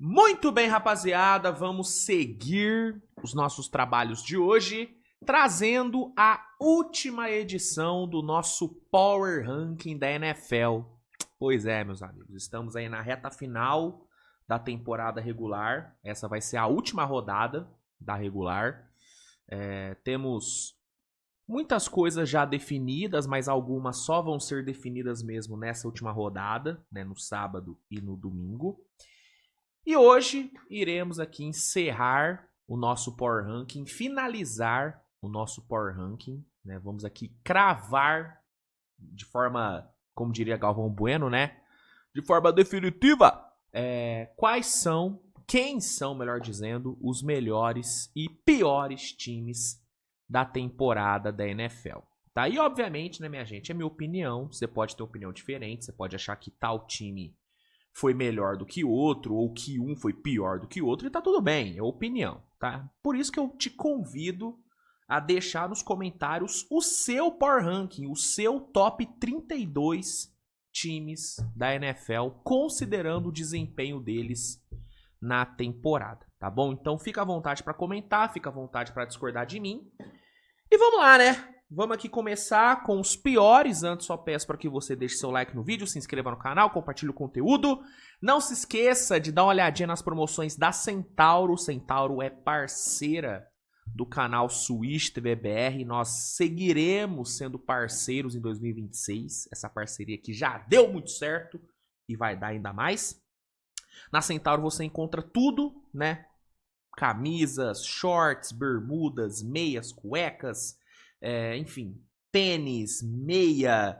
Muito bem, rapaziada, vamos seguir os nossos trabalhos de hoje, trazendo a última edição do nosso Power Ranking da NFL. Pois é, meus amigos, estamos aí na reta final da temporada regular. Essa vai ser a última rodada da regular. Temos muitas coisas já definidas, mas algumas só vão ser definidas mesmo nessa última rodada, né, no sábado e no domingo. E hoje iremos aqui encerrar o nosso Power Ranking, finalizar o nosso Power Ranking, né? Vamos aqui cravar de forma, como diria Galvão Bueno, né? De forma definitiva, quem são, melhor dizendo, os melhores e piores times da temporada da NFL. Tá? E obviamente, né, minha gente, é minha opinião. Você pode ter opinião diferente, você pode achar que tal time foi melhor do que outro, ou que um foi pior do que outro, e tá tudo bem, é opinião, tá? Por isso que eu te convido a deixar nos comentários o seu Power Ranking, o seu top 32 times da NFL, considerando o desempenho deles na temporada, tá bom? Então fica à vontade para comentar, fica à vontade para discordar de mim. E vamos lá, né? Vamos aqui começar com os piores. Antes, só peço para que você deixe seu like no vídeo, se inscreva no canal, compartilhe o conteúdo. Não se esqueça de dar uma olhadinha nas promoções da Centauro. Centauro é parceira do canal Switch TV BR. Nós seguiremos sendo parceiros em 2026. Essa parceria aqui já deu muito certo e vai dar ainda mais. Na Centauro você encontra tudo, né? Camisas, shorts, bermudas, meias, cuecas, enfim, tênis, meia,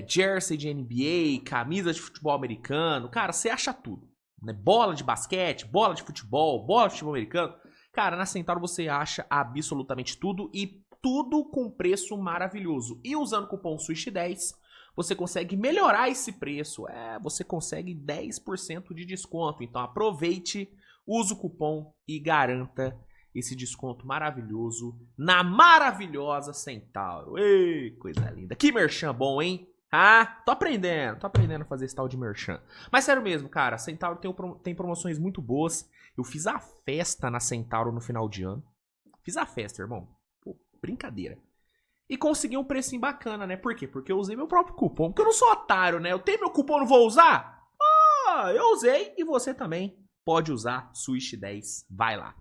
jersey de NBA, camisa de futebol americano. Cara, você acha tudo, né? Bola de basquete, bola de futebol americano. Cara, na Centauro você acha absolutamente tudo e tudo com preço maravilhoso. E usando o cupom SWITCH10, você consegue melhorar esse preço. Você consegue 10% de desconto. Então aproveite, use o cupom e garanta esse desconto maravilhoso na maravilhosa Centauro. Ei, coisa linda. Que merchan bom, hein? Tô aprendendo a fazer esse tal de merchan. Mas sério mesmo, cara, a Centauro tem promoções muito boas. Eu fiz a festa na Centauro no final de ano. Fiz a festa, irmão. Pô, brincadeira. E consegui um precinho bacana, né? Por quê? Porque eu usei meu próprio cupom. Porque eu não sou otário, né? Eu tenho meu cupom, não vou usar? Eu usei e você também pode usar SWITCH10. Vai lá.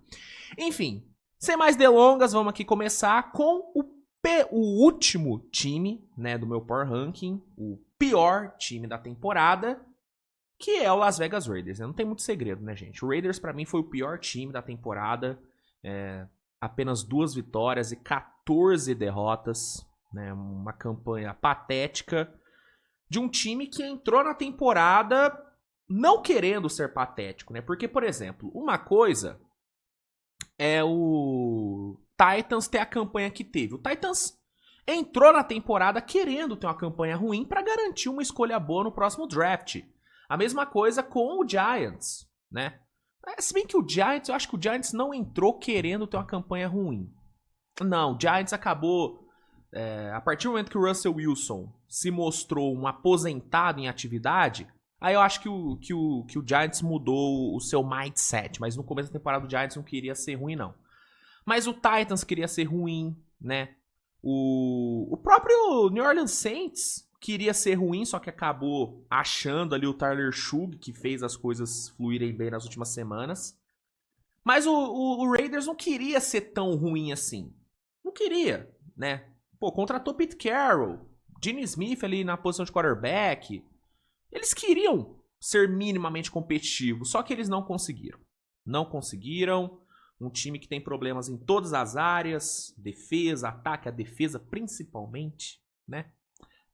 Enfim, sem mais delongas, vamos aqui começar com o último time, né, do meu Power Ranking, o pior time da temporada, que é o Las Vegas Raiders. Não tem muito segredo, né, gente? O Raiders, pra mim, foi o pior time da temporada. Apenas 2 vitórias e 14 derrotas. Né, uma campanha patética de um time que entrou na temporada não querendo ser patético, né? Porque, por exemplo, uma coisa é o Titans ter a campanha que teve. O Titans entrou na temporada querendo ter uma campanha ruim para garantir uma escolha boa no próximo draft. A mesma coisa com o Giants, né? Se bem que o Giants, eu acho que o Giants não entrou querendo ter uma campanha ruim. Não, o Giants acabou... a partir do momento que o Russell Wilson se mostrou um aposentado em atividade, aí eu acho que o Giants mudou o seu mindset. Mas no começo da temporada o Giants não queria ser ruim, não. Mas o Titans queria ser ruim, né? O próprio New Orleans Saints queria ser ruim, só que acabou achando ali o Tyler Shug, que fez as coisas fluírem bem nas últimas semanas. Mas o Raiders não queria ser tão ruim assim. Não queria, né? Pô, contratou Pete Carroll, Gene Smith ali na posição de quarterback. Eles queriam ser minimamente competitivos, só que eles não conseguiram. Não conseguiram. Um time que tem problemas em todas as áreas, defesa, ataque, a defesa principalmente, né?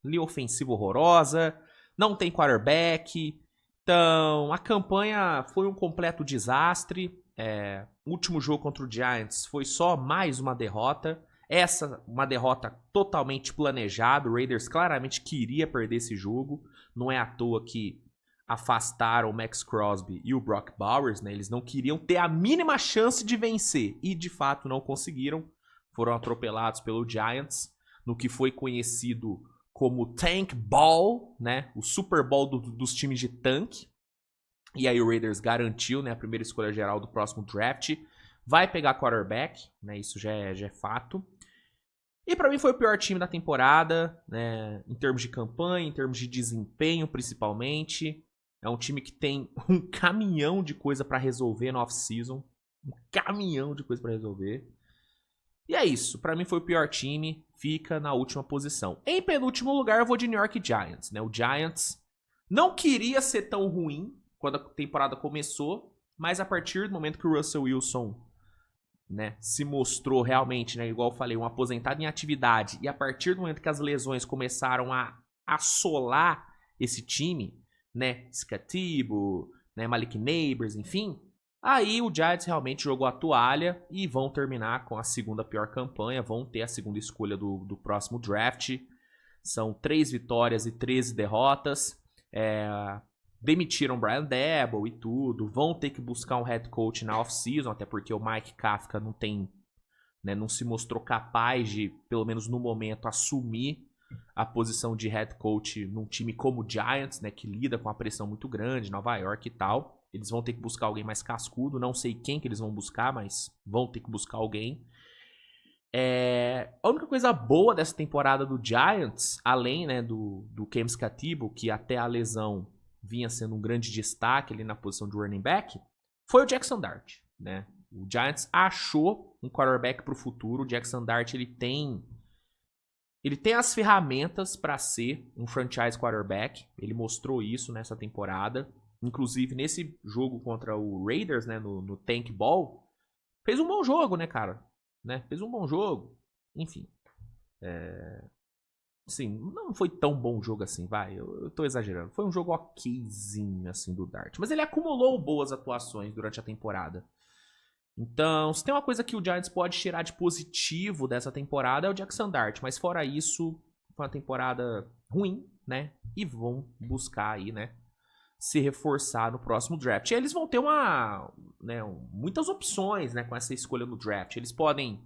Linha ofensiva horrorosa, não tem quarterback. Então, a campanha foi um completo desastre. O último jogo contra o Giants foi só mais uma derrota. Uma derrota totalmente planejada. O Raiders claramente queria perder esse jogo. Não é à toa que afastaram o Max Crosby e o Brock Bowers, né? Eles não queriam ter a mínima chance de vencer. E, de fato, não conseguiram. Foram atropelados pelo Giants no que foi conhecido como Tank Ball, né? O Super Bowl dos times de tanque. E aí o Raiders garantiu, né, a primeira escolha geral do próximo draft. Vai pegar quarterback, né, isso já é fato. E pra mim foi o pior time da temporada, né, em termos de campanha, em termos de desempenho principalmente. É um time que tem um caminhão de coisa pra resolver no off-season. Um caminhão de coisa pra resolver. E é isso, pra mim foi o pior time, fica na última posição. Em penúltimo lugar eu vou de New York Giants, né? O Giants não queria ser tão ruim quando a temporada começou, mas a partir do momento que o Russell Wilson, né, se mostrou realmente, né, igual eu falei, um aposentado em atividade, e a partir do momento que as lesões começaram a assolar esse time, né, Scatibo, né, Malik Neighbors, enfim, aí o Giants realmente jogou a toalha e vão terminar com a segunda pior campanha, vão ter a segunda escolha do próximo draft. São 3 vitórias e 13 derrotas. Demitiram Brian Daboll e tudo. Vão ter que buscar um head coach na off-season, até porque o Mike Kafka não tem, né, não se mostrou capaz de, pelo menos no momento, assumir a posição de head coach num time como o Giants, né, que lida com a pressão muito grande, Nova York e tal. Eles vão ter que buscar alguém mais cascudo. Não sei quem que eles vão buscar, mas vão ter que buscar alguém. A única coisa boa dessa temporada do Giants, além, né, do Cam Scatibo, que até a lesão vinha sendo um grande destaque ali na posição de running back, foi o Jackson Dart, né? O Giants achou um quarterback para o futuro. O Jackson Dart ele tem as ferramentas para ser um franchise quarterback. Ele mostrou isso nessa temporada. Inclusive, nesse jogo contra o Raiders, né, no Tank Ball, fez um bom jogo, né, cara? Né? Fez um bom jogo. Enfim. Sim, não foi tão bom jogo assim, vai. Eu tô exagerando. Foi um jogo okzinho, assim, do Dart. Mas ele acumulou boas atuações durante a temporada. Então, se tem uma coisa que o Giants pode tirar de positivo dessa temporada é o Jackson Dart. Mas fora isso, foi uma temporada ruim, né? E vão buscar aí, né, se reforçar no próximo draft. E eles vão ter muitas opções, né, com essa escolha no draft. Eles podem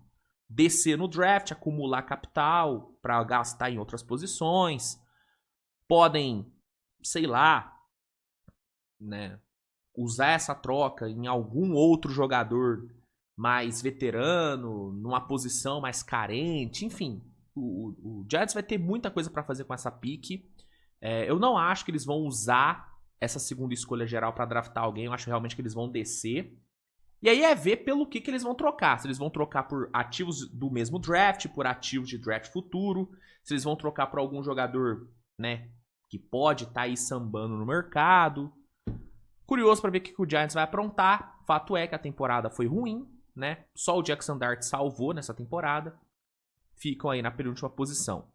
descer no draft, acumular capital para gastar em outras posições. Podem, sei lá, né, usar essa troca em algum outro jogador mais veterano, numa posição mais carente, enfim. O Giants vai ter muita coisa para fazer com essa pique. Eu não acho que eles vão usar essa segunda escolha geral para draftar alguém. Eu acho realmente que eles vão descer. E aí é ver pelo que eles vão trocar. Se eles vão trocar por ativos do mesmo draft, por ativos de draft futuro. Se eles vão trocar por algum jogador, né, que pode estar aí sambando no mercado. Curioso para ver o que o Giants vai aprontar. Fato é que a temporada foi ruim, né? Só o Jackson Dart salvou nessa temporada. Ficam aí na penúltima posição.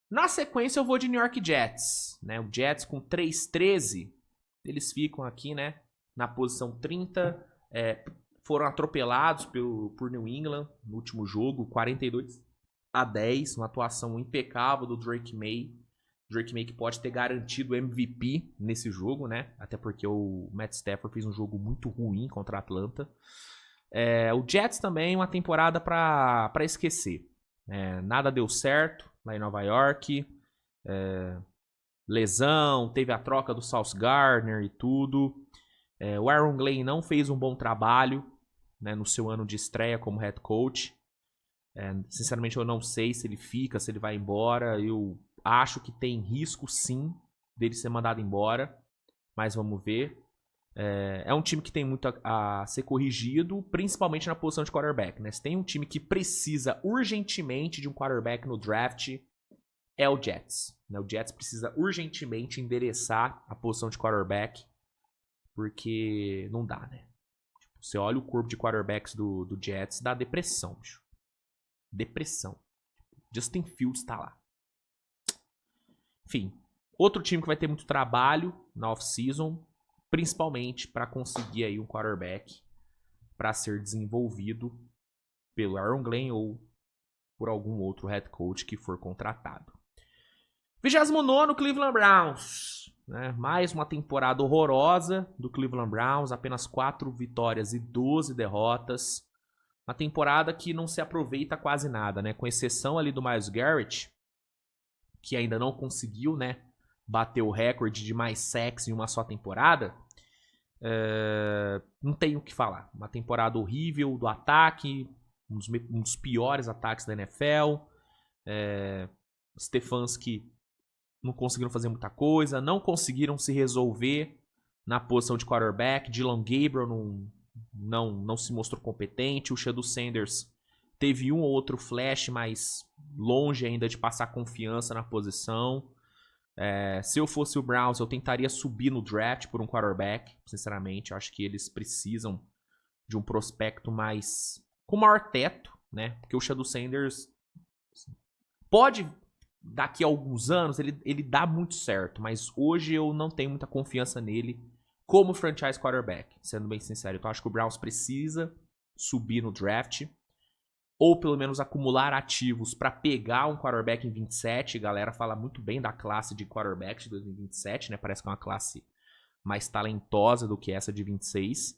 Na sequência eu vou de New York Jets, né? O Jets com 3-13. Eles ficam aqui, né, na posição 30. Foram atropelados por New England no último jogo, 42-10, uma atuação impecável do Drake May. Drake May que pode ter garantido o MVP nesse jogo, né? Até porque o Matt Stafford fez um jogo muito ruim contra a Atlanta. O Jets também, uma temporada para esquecer. Nada deu certo lá em Nova York. Lesão, teve a troca do Sauce Gardner e tudo. O Aaron Glenn não fez um bom trabalho, né, no seu ano de estreia como head coach. Sinceramente, eu não sei se ele fica, se ele vai embora. Eu acho que tem risco, sim, dele ser mandado embora. Mas vamos ver. É um time que tem muito a ser corrigido, principalmente na posição de quarterback, né? Se tem um time que precisa urgentemente de um quarterback no draft, é o Jets, né? O Jets precisa urgentemente endereçar a posição de quarterback. Porque não dá, né? Você olha o corpo de quarterbacks do Jets, dá depressão, bicho. Depressão. Justin Fields tá lá. Enfim, outro time que vai ter muito trabalho na off-season, principalmente para conseguir aí um quarterback para ser desenvolvido pelo Aaron Glenn ou por algum outro head coach que for contratado. 29º Cleveland Browns. Né? Mais uma temporada horrorosa do Cleveland Browns, apenas 4 vitórias e 12 derrotas. Uma temporada que não se aproveita quase nada, né? Com exceção ali do Myles Garrett, que ainda não conseguiu, né, bater o recorde de mais sacks em uma só temporada. Não tenho o que falar. Uma temporada horrível do ataque, um dos piores ataques da NFL. Stefanski não conseguiram fazer muita coisa, não conseguiram se resolver na posição de quarterback. Dylan Gabriel não se mostrou competente. O Shedeur Sanders teve um ou outro flash, mas longe ainda de passar confiança na posição. Se eu fosse o Browns, eu tentaria subir no draft por um quarterback. Sinceramente, eu acho que eles precisam de um prospecto mais com maior teto, né? Porque o Shedeur Sanders pode, daqui a alguns anos, ele dá muito certo, mas hoje eu não tenho muita confiança nele como franchise quarterback, sendo bem sincero. Então acho que o Browns precisa subir no draft, ou pelo menos acumular ativos para pegar um quarterback em 27. A galera fala muito bem da classe de quarterbacks de 2027, né? Parece que é uma classe mais talentosa do que essa de 26.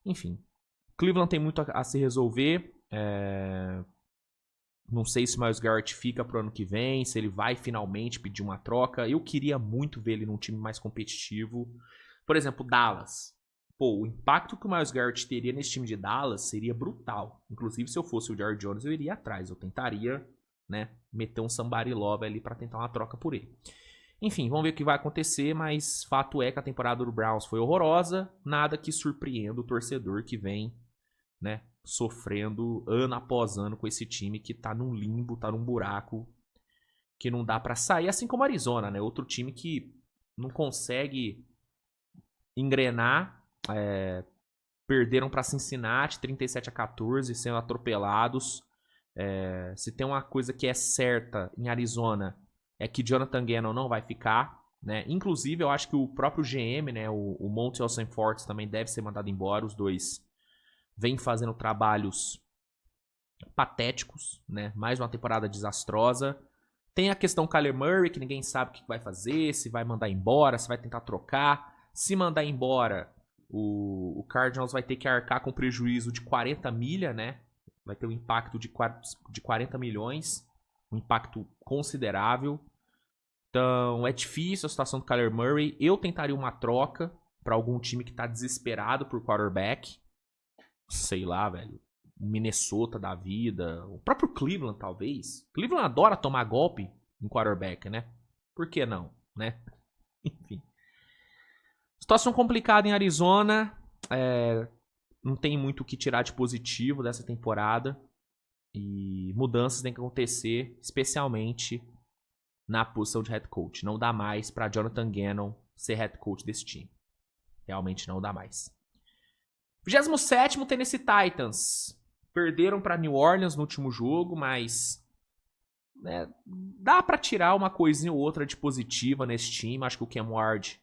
Enfim, Cleveland tem muito a se resolver. Não sei se o Myles Garrett fica pro ano que vem, se ele vai finalmente pedir uma troca. Eu queria muito ver ele num time mais competitivo. Por exemplo, Dallas. Pô, o impacto que o Myles Garrett teria nesse time de Dallas seria brutal. Inclusive, se eu fosse o Jerry Jones, eu iria atrás. Eu tentaria, né, meter um somebody love ali pra tentar uma troca por ele. Enfim, vamos ver o que vai acontecer, mas fato é que a temporada do Browns foi horrorosa. Nada que surpreenda o torcedor que vem, né, sofrendo ano após ano com esse time que tá num limbo, tá num buraco que não dá pra sair, assim como a Arizona, né? Outro time que não consegue engrenar. Perderam pra Cincinnati 37-14, sendo atropelados. Se tem uma coisa que é certa em Arizona, é que Jonathan Gannon não vai ficar, né? Inclusive, eu acho que o próprio GM, né, o Monty Fortes também deve ser mandado embora. Os dois vem fazendo trabalhos patéticos, né? Mais uma temporada desastrosa. Tem a questão Kyler Murray, que ninguém sabe o que vai fazer, se vai mandar embora, se vai tentar trocar. Se mandar embora, o Cardinals vai ter que arcar com prejuízo de 40 milha, né? Vai ter um impacto de 40 milhões, um impacto considerável. Então, é difícil a situação do Kyler Murray. Eu tentaria uma troca para algum time que tá desesperado por quarterback. Sei lá, velho, Minnesota da vida, o próprio Cleveland, talvez. Cleveland adora tomar golpe em quarterback, né? Por que não, né? Enfim. Situação complicada em Arizona. Não tem muito o que tirar de positivo dessa temporada. E mudanças têm que acontecer, especialmente na posição de head coach. Não dá mais para Jonathan Gannon ser head coach desse time. Realmente não dá mais. 27º, Tennessee Titans. Perderam para New Orleans no último jogo, mas né, dá para tirar uma coisinha ou outra de positiva nesse time. Acho que o Cam Ward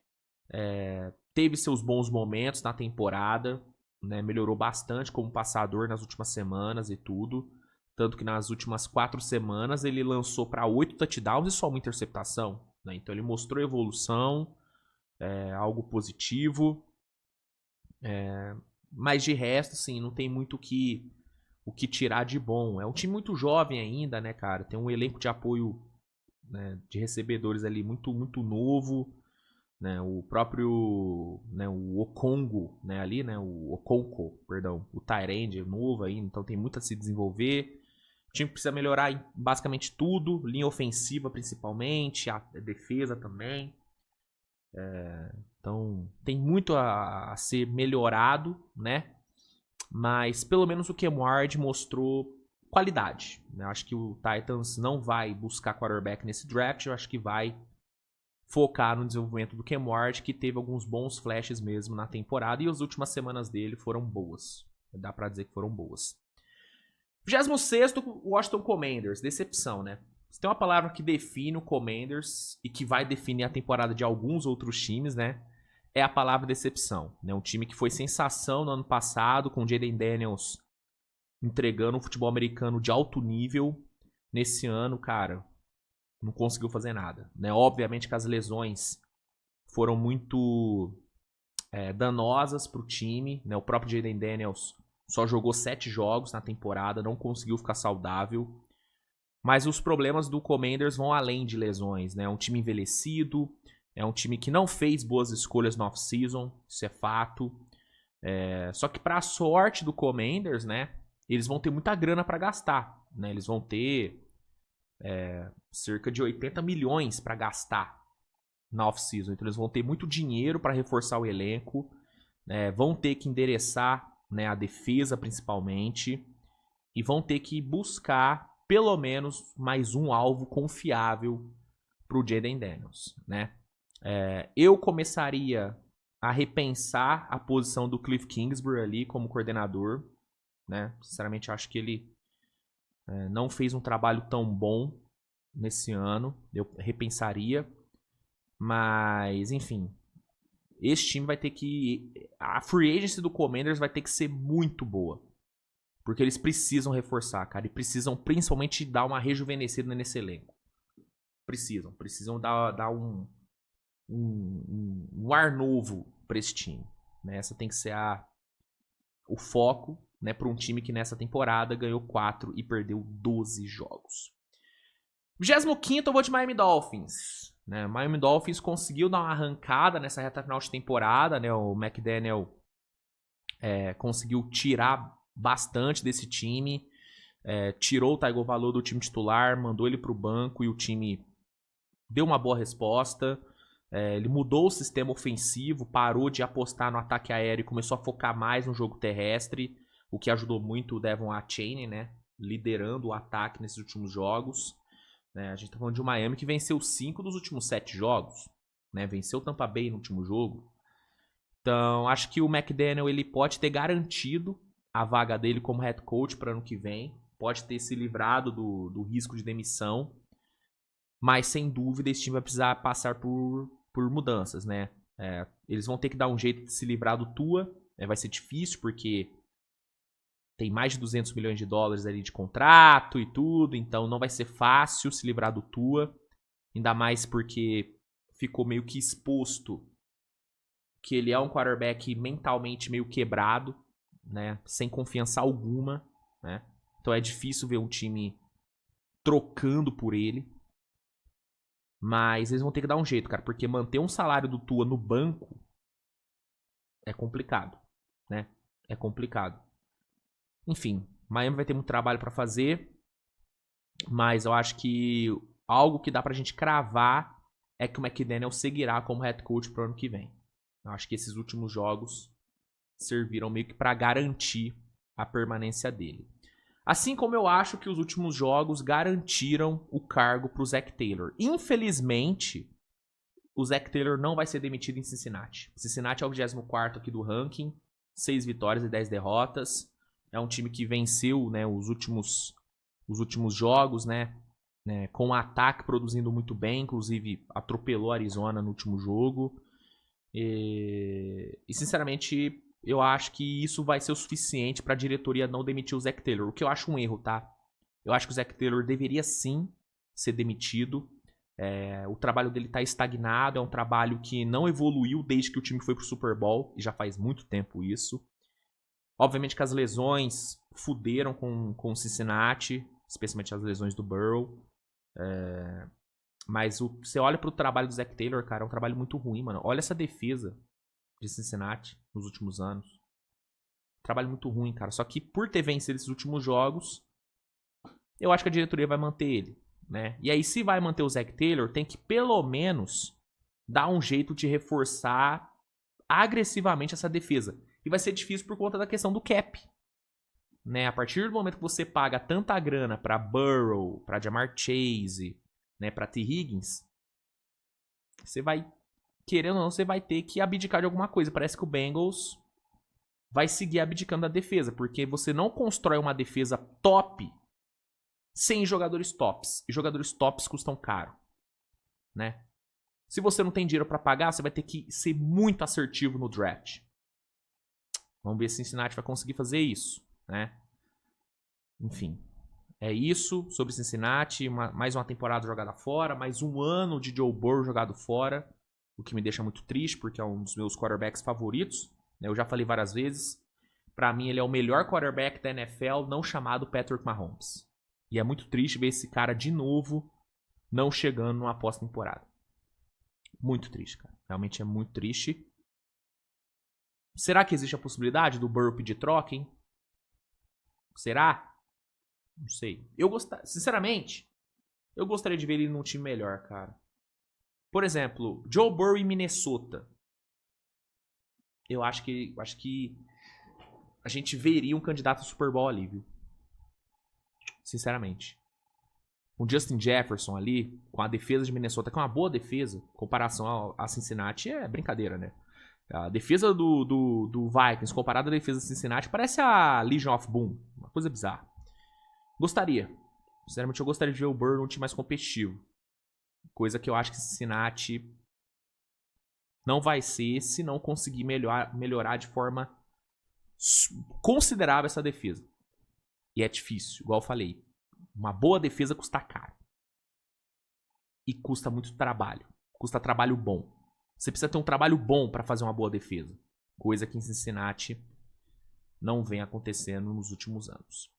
teve seus bons momentos na temporada, né, melhorou bastante como passador nas últimas semanas e tudo. Tanto que nas últimas 4 semanas ele lançou para 8 touchdowns e só uma interceptação, né? Então ele mostrou evolução, algo positivo. Mas de resto, assim, não tem muito o que tirar de bom. É um time muito jovem ainda, né, cara? Tem um elenco de apoio, né, de recebedores ali muito, muito novo, né? O próprio, né, o Okongo, né, ali, né, o Okonko, perdão, o tight end é novo ainda, então tem muito a se desenvolver. O time precisa melhorar em basicamente tudo, linha ofensiva principalmente, a defesa também. Então tem muito a ser melhorado, né? Mas pelo menos o Cam Ward mostrou qualidade, né? Eu acho que o Titans não vai buscar quarterback nesse draft. Eu acho que vai focar no desenvolvimento do Cam Ward, que teve alguns bons flashes mesmo na temporada. E as últimas semanas dele foram boas. Dá pra dizer que foram boas. 26º, Washington Commanders. Decepção, né? Se tem uma palavra que define o Commanders e que vai definir a temporada de alguns outros times, né? É a palavra decepção, né? Um time que foi sensação no ano passado, com o Jaden Daniels entregando um futebol americano de alto nível. Nesse ano, cara, não conseguiu fazer nada, né? Obviamente que as lesões foram muito danosas pro time, né? O próprio Jaden Daniels só jogou 7 jogos na temporada, não conseguiu ficar saudável. Mas os problemas do Commanders vão além de lesões, né? Um time envelhecido, É um time que não fez boas escolhas no off-season, isso é fato. Só que para a sorte do Commanders, né, eles vão ter muita grana para gastar, né? Eles vão ter cerca de 80 milhões para gastar na off-season. Então eles vão ter muito dinheiro para reforçar o elenco, vão ter que endereçar, né, a defesa principalmente, e vão ter que buscar pelo menos mais um alvo confiável para o Jaden Daniels, né? Eu começaria a repensar a posição do Cliff Kingsbury ali como coordenador, né? Sinceramente, acho que ele não fez um trabalho tão bom nesse ano. Eu repensaria. Mas, enfim, esse time vai ter que... A free agency do Commanders vai ter que ser muito boa. Porque eles precisam reforçar, cara. E precisam principalmente dar uma rejuvenescida nesse elenco. Precisam dar um ar novo para esse time, né? Essa tem que ser o foco, né, para um time que nessa temporada ganhou 4 e perdeu 12 jogos. 25º eu vou de Miami Dolphins, né? Miami Dolphins conseguiu dar uma arrancada nessa reta final de temporada, né? O McDaniel conseguiu tirar bastante desse time, tirou o Tagovailoa do time titular, mandou ele para o banco e o time deu uma boa resposta. Ele mudou o sistema ofensivo, parou de apostar no ataque aéreo e começou a focar mais no jogo terrestre, o que ajudou muito o Devon Achane, né, liderando o ataque nesses últimos jogos. A gente tá falando de um Miami que venceu 5 dos últimos 7 jogos, né, venceu o Tampa Bay no último jogo. Então, acho que o McDaniel ele pode ter garantido a vaga dele como head coach para ano que vem, pode ter se livrado do risco de demissão, mas sem dúvida esse time vai precisar passar por mudanças, né? Eles vão ter que dar um jeito de se livrar do Tua, vai ser difícil porque tem mais de 200 milhões de dólares ali de contrato e tudo, então não vai ser fácil se livrar do Tua, ainda mais porque ficou meio que exposto que ele é um quarterback mentalmente meio quebrado, né? Sem confiança alguma, né? Então é difícil ver um time trocando por ele. Mas eles vão ter que dar um jeito, cara, porque manter um salário do Tua no banco é complicado, né? É complicado. Enfim, Miami vai ter muito trabalho pra fazer, mas eu acho que algo que dá pra gente cravar é que o McDaniel seguirá como head coach pro ano que vem. Eu acho que esses últimos jogos serviram meio que pra garantir a permanência dele. Assim como eu acho que os últimos jogos garantiram o cargo pro Zac Taylor. Infelizmente, o Zac Taylor não vai ser demitido em Cincinnati. Cincinnati é o 24º aqui do ranking, 6 vitórias e 10 derrotas. É um time que venceu, né, os últimos jogos, né, com o ataque produzindo muito bem, inclusive atropelou a Arizona no último jogo. E sinceramente, eu acho que isso vai ser o suficiente para a diretoria não demitir o Zac Taylor. O que eu acho um erro, tá? Eu acho que o Zac Taylor deveria sim ser demitido. O trabalho dele tá estagnado. É um trabalho que não evoluiu desde que o time foi pro Super Bowl. E já faz muito tempo isso. Obviamente que as lesões fuderam com o Cincinnati. Especialmente as lesões do Burrow. Mas você olha pro trabalho do Zac Taylor, cara, é um trabalho muito ruim, mano. Olha essa defesa de Cincinnati nos últimos anos. Trabalho muito ruim, cara. Só que por ter vencido esses últimos jogos, eu acho que a diretoria vai manter ele, né? E aí, se vai manter o Zac Taylor, tem que pelo menos dar um jeito de reforçar agressivamente essa defesa. E vai ser difícil por conta da questão do cap, né? A partir do momento que você paga tanta grana pra Burrow, pra Ja'Marr Chase, né, pra T. Higgins, você vai, querendo ou não, você vai ter que abdicar de alguma coisa. Parece que o Bengals vai seguir abdicando da defesa, porque você não constrói uma defesa top sem jogadores tops. E jogadores tops custam caro, né? Se você não tem dinheiro pra pagar, você vai ter que ser muito assertivo no draft. Vamos ver se Cincinnati vai conseguir fazer isso, né? Enfim, é isso sobre Cincinnati. Mais uma temporada jogada fora, mais um ano de Joe Burrow jogado fora, o que me deixa muito triste, porque é um dos meus quarterbacks favoritos. Eu já falei várias vezes. Pra mim, ele é o melhor quarterback da NFL, não chamado Patrick Mahomes. E é muito triste ver esse cara de novo não chegando numa pós-temporada. Muito triste, cara. Realmente é muito triste. Será que existe a possibilidade do Burrow pedir troca, hein? Será? Não sei. Sinceramente, eu gostaria de ver ele num time melhor, cara. Por exemplo, Joe Burrow em Minnesota. Eu acho que a gente veria um candidato ao Super Bowl ali, viu? Sinceramente. Com Justin Jefferson ali, com a defesa de Minnesota, que é uma boa defesa, em comparação a Cincinnati, é brincadeira, né? A defesa do Vikings comparada à defesa de Cincinnati parece a Legion of Boom. Uma coisa bizarra. Gostaria. Sinceramente, eu gostaria de ver o Burrow num time mais competitivo. Coisa que eu acho que Cincinnati não vai ser se não conseguir melhorar de forma considerável essa defesa. E é difícil, igual eu falei. Uma boa defesa custa caro. E custa muito trabalho. Custa trabalho bom. Você precisa ter um trabalho bom para fazer uma boa defesa. Coisa que em Cincinnati não vem acontecendo nos últimos anos.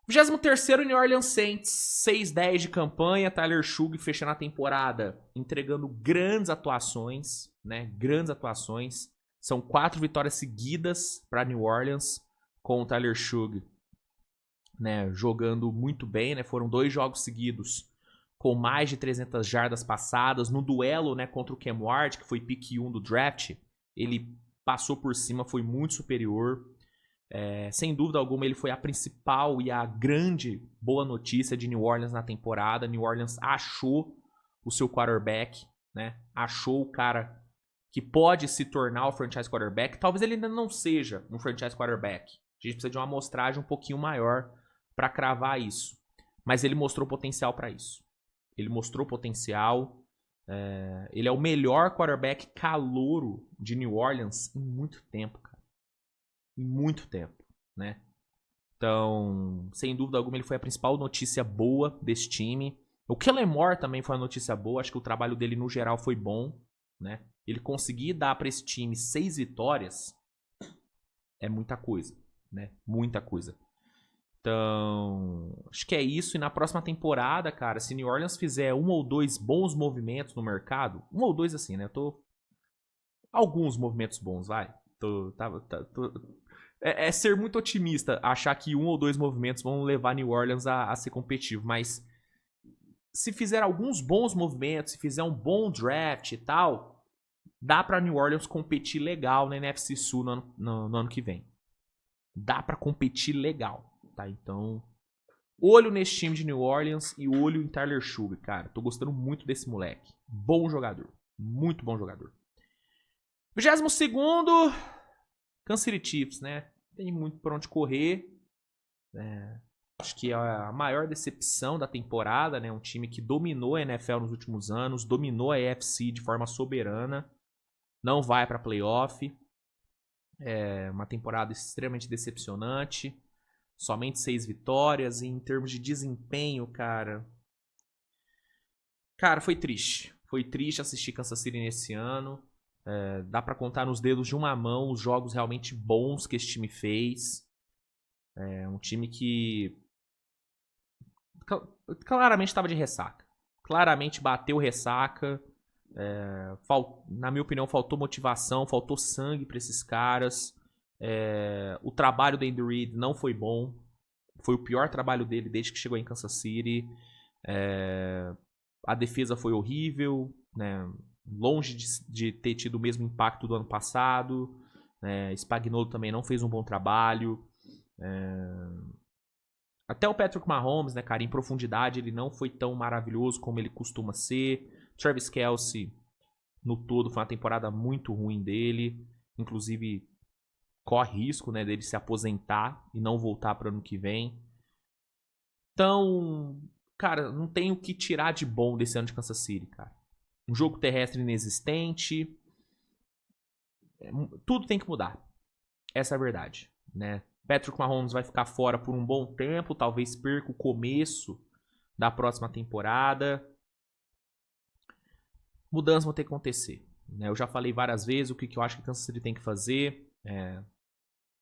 23º New Orleans Saints, 6-10 de campanha, Tyler Shug fechando a temporada, entregando grandes atuações, né? Grandes atuações. São 4 vitórias seguidas para New Orleans, com o Tyler Shug, né, jogando muito bem, né? Foram 2 jogos seguidos com mais de 300 jardas passadas. No duelo, né, contra o Cam Ward, que foi pick 1 do draft, ele passou por cima, foi muito superior. Sem dúvida alguma, ele foi a principal e a grande boa notícia de New Orleans na temporada. New Orleans achou o seu quarterback, né? Achou o cara que pode se tornar o franchise quarterback. Talvez ele ainda não seja um franchise quarterback. A gente precisa de uma amostragem um pouquinho maior para cravar isso. Mas ele mostrou potencial para isso. Ele mostrou potencial. Ele é o melhor quarterback calouro de New Orleans em muito tempo, cara. Em muito tempo, né? Então, sem dúvida alguma, ele foi a principal notícia boa desse time. O Kellen Moore também foi uma notícia boa. Acho que o trabalho dele, no geral, foi bom, né? Ele conseguir dar para esse time 6 vitórias é muita coisa, né? Muita coisa. Então, acho que é isso. E na próxima temporada, cara, se New Orleans fizer 1 ou 2 bons movimentos no mercado, 1 ou 2 assim, né? Alguns movimentos bons, vai. É ser muito otimista achar que 1 ou 2 movimentos vão levar New Orleans a ser competitivo, mas se fizer alguns bons movimentos, se fizer um bom draft e tal, dá pra New Orleans competir legal na NFC Sul no ano que vem. Dá pra competir legal, tá? Então, olho nesse time de New Orleans e olho em Tyler Shug, cara. Tô gostando muito desse moleque. Bom jogador. Muito bom jogador. 22º, Kansas City Chiefs, né? Tem muito por onde correr. Acho que é a maior decepção da temporada, né? Um time que dominou a NFL nos últimos anos, dominou a AFC de forma soberana, não vai para playoff. É uma temporada extremamente decepcionante. Somente 6 vitórias. E em termos de desempenho, cara, foi triste. Foi triste assistir Kansas City nesse ano. Dá pra contar nos dedos de uma mão os jogos realmente bons que esse time fez. É um time que claramente estava de ressaca. Claramente bateu ressaca. Na minha opinião, faltou motivação, faltou sangue para esses caras. O trabalho do Andy Reid não foi bom. Foi o pior trabalho dele desde que chegou em Kansas City. A defesa foi horrível, né? Longe de ter tido o mesmo impacto do ano passado. Spagnuolo também não fez um bom trabalho. Até o Patrick Mahomes, né, cara, em profundidade ele não foi tão maravilhoso como ele costuma ser. Travis Kelce, no todo, foi uma temporada muito ruim dele. Inclusive, corre risco, né, dele se aposentar e não voltar para o ano que vem. Então, cara, não tem o que tirar de bom desse ano de Kansas City, cara. Um jogo terrestre inexistente. Tudo tem que mudar. Essa é a verdade, né? Patrick Mahomes vai ficar fora por um bom tempo. Talvez perca o começo da próxima temporada. Mudanças vão ter que acontecer, né? Eu já falei várias vezes o que eu acho que o Kansas City tem que fazer.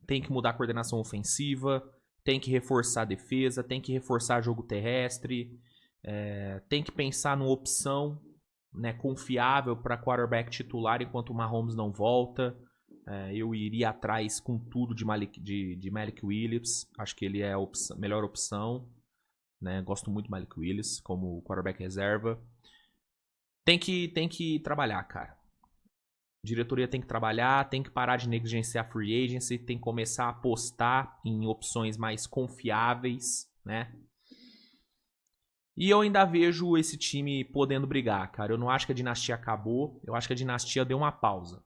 Tem que mudar a coordenação ofensiva. Tem que reforçar a defesa. Tem que reforçar jogo terrestre. Tem que pensar numa opção né, confiável para quarterback titular enquanto o Mahomes não volta. Eu iria atrás com tudo de Malik Willis. Acho que ele é a melhor opção. Né? Gosto muito do Malik Willis como quarterback reserva. Tem que trabalhar, cara. A diretoria tem que trabalhar, tem que parar de negligenciar a free agency, tem que começar a apostar em opções mais confiáveis, né? E eu ainda vejo esse time podendo brigar, cara. Eu não acho que a dinastia acabou, eu acho que a dinastia deu uma pausa.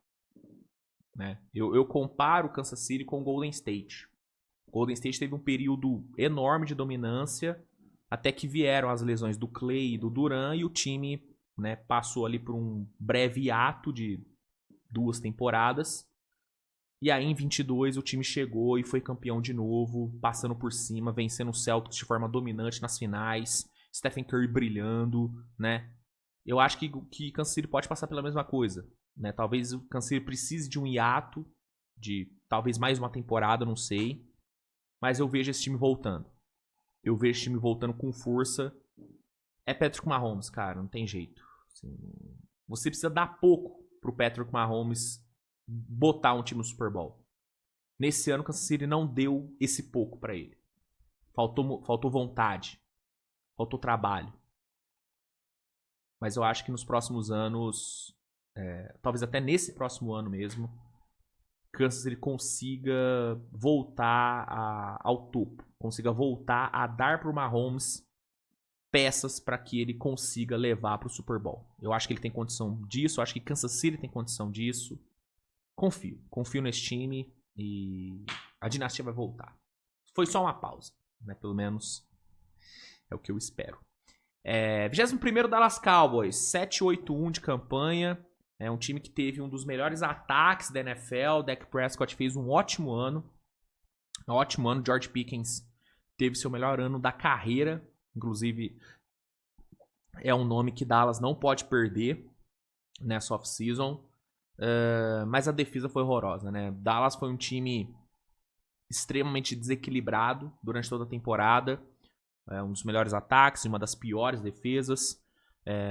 Né? Eu comparo o Kansas City com o Golden State. O Golden State teve um período enorme de dominância, até que vieram as lesões do Clay e do Durant, e o time, né, passou ali por um breve ato de 2 temporadas. E aí em 22 o time chegou e foi campeão de novo, passando por cima, vencendo o Celtics de forma dominante nas finais. Stephen Curry brilhando, né? Eu acho que Kansas City pode passar pela mesma coisa, né? Talvez o Kansas City precise de um hiato, de talvez mais uma temporada, não sei. Mas eu vejo esse time voltando. Eu vejo esse time voltando com força. É Patrick Mahomes, cara, não tem jeito. Assim, você precisa dar pouco pro Patrick Mahomes botar um time no Super Bowl. Nesse ano o Kansas City não deu esse pouco pra ele. Faltou vontade. Faltou trabalho. Mas eu acho que nos próximos anos, talvez até nesse próximo ano mesmo, Kansas ele consiga voltar ao topo. Consiga voltar a dar pro Mahomes peças para que ele consiga levar pro Super Bowl. Eu acho que ele tem condição disso. Eu acho que Kansas City tem condição disso. Confio nesse time e a dinastia vai voltar. Foi só uma pausa, né? Pelo menos é o que eu espero. 21º Dallas Cowboys, 7-8-1 de campanha. É um time que teve um dos melhores ataques da NFL. Dak Prescott fez um ótimo ano. George Pickens teve seu melhor ano da carreira. Inclusive, é um nome que Dallas não pode perder nessa off-season. Mas a defesa foi horrorosa, né? Dallas foi um time extremamente desequilibrado durante toda a temporada. Um dos melhores ataques e uma das piores defesas.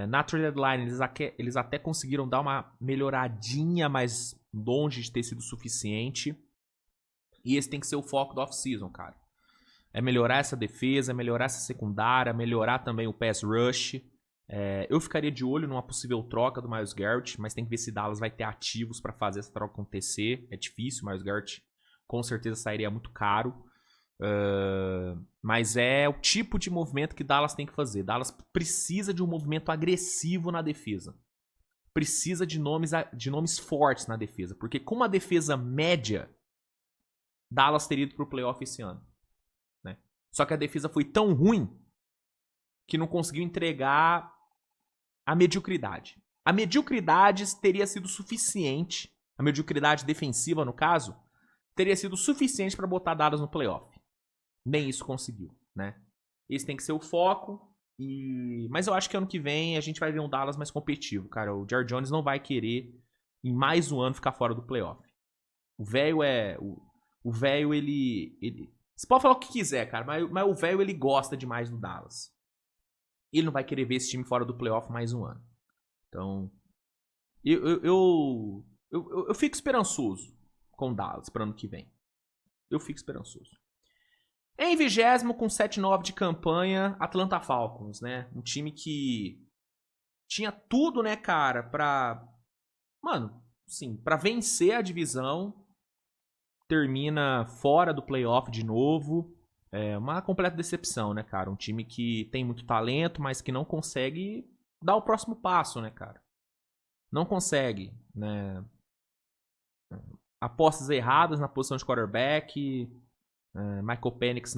Na trade deadline eles até conseguiram dar uma melhoradinha, mas longe de ter sido suficiente. E esse tem que ser o foco do off-season, cara. É melhorar essa defesa, melhorar essa secundária, melhorar também o pass rush. Eu ficaria de olho numa possível troca do Myles Garrett, mas tem que ver se Dallas vai ter ativos para fazer essa troca acontecer. É difícil, o Myles Garrett com certeza sairia muito caro. Mas é o tipo de movimento que Dallas tem que fazer. Dallas precisa de um movimento agressivo na defesa. Precisa de nomes fortes na defesa. Porque com uma defesa média, Dallas teria ido pro playoff esse ano. Né? Só que a defesa foi tão ruim que não conseguiu entregar a mediocridade. A mediocridade teria sido suficiente, a mediocridade defensiva no caso, teria sido suficiente para botar Dallas no playoff. Nem isso conseguiu, né? Esse tem que ser o foco. Mas eu acho que ano que vem a gente vai ver um Dallas mais competitivo, cara. O Jerry Jones não vai querer em mais um ano ficar fora do playoff. O velho o velho ele você pode falar o que quiser, cara, mas o velho ele gosta demais do Dallas. Ele não vai querer ver esse time fora do playoff mais um ano. Então eu fico esperançoso com o Dallas para ano que vem. Eu fico esperançoso. Em 20º, com 7-9 de campanha, Atlanta Falcons, né? Um time que tinha tudo, né, cara, pra vencer a divisão. Termina fora do playoff de novo. É uma completa decepção, né, cara? Um time que tem muito talento, mas que não consegue dar o próximo passo, né, cara? Não consegue, né? Apostas erradas na posição de quarterback. Michael Penix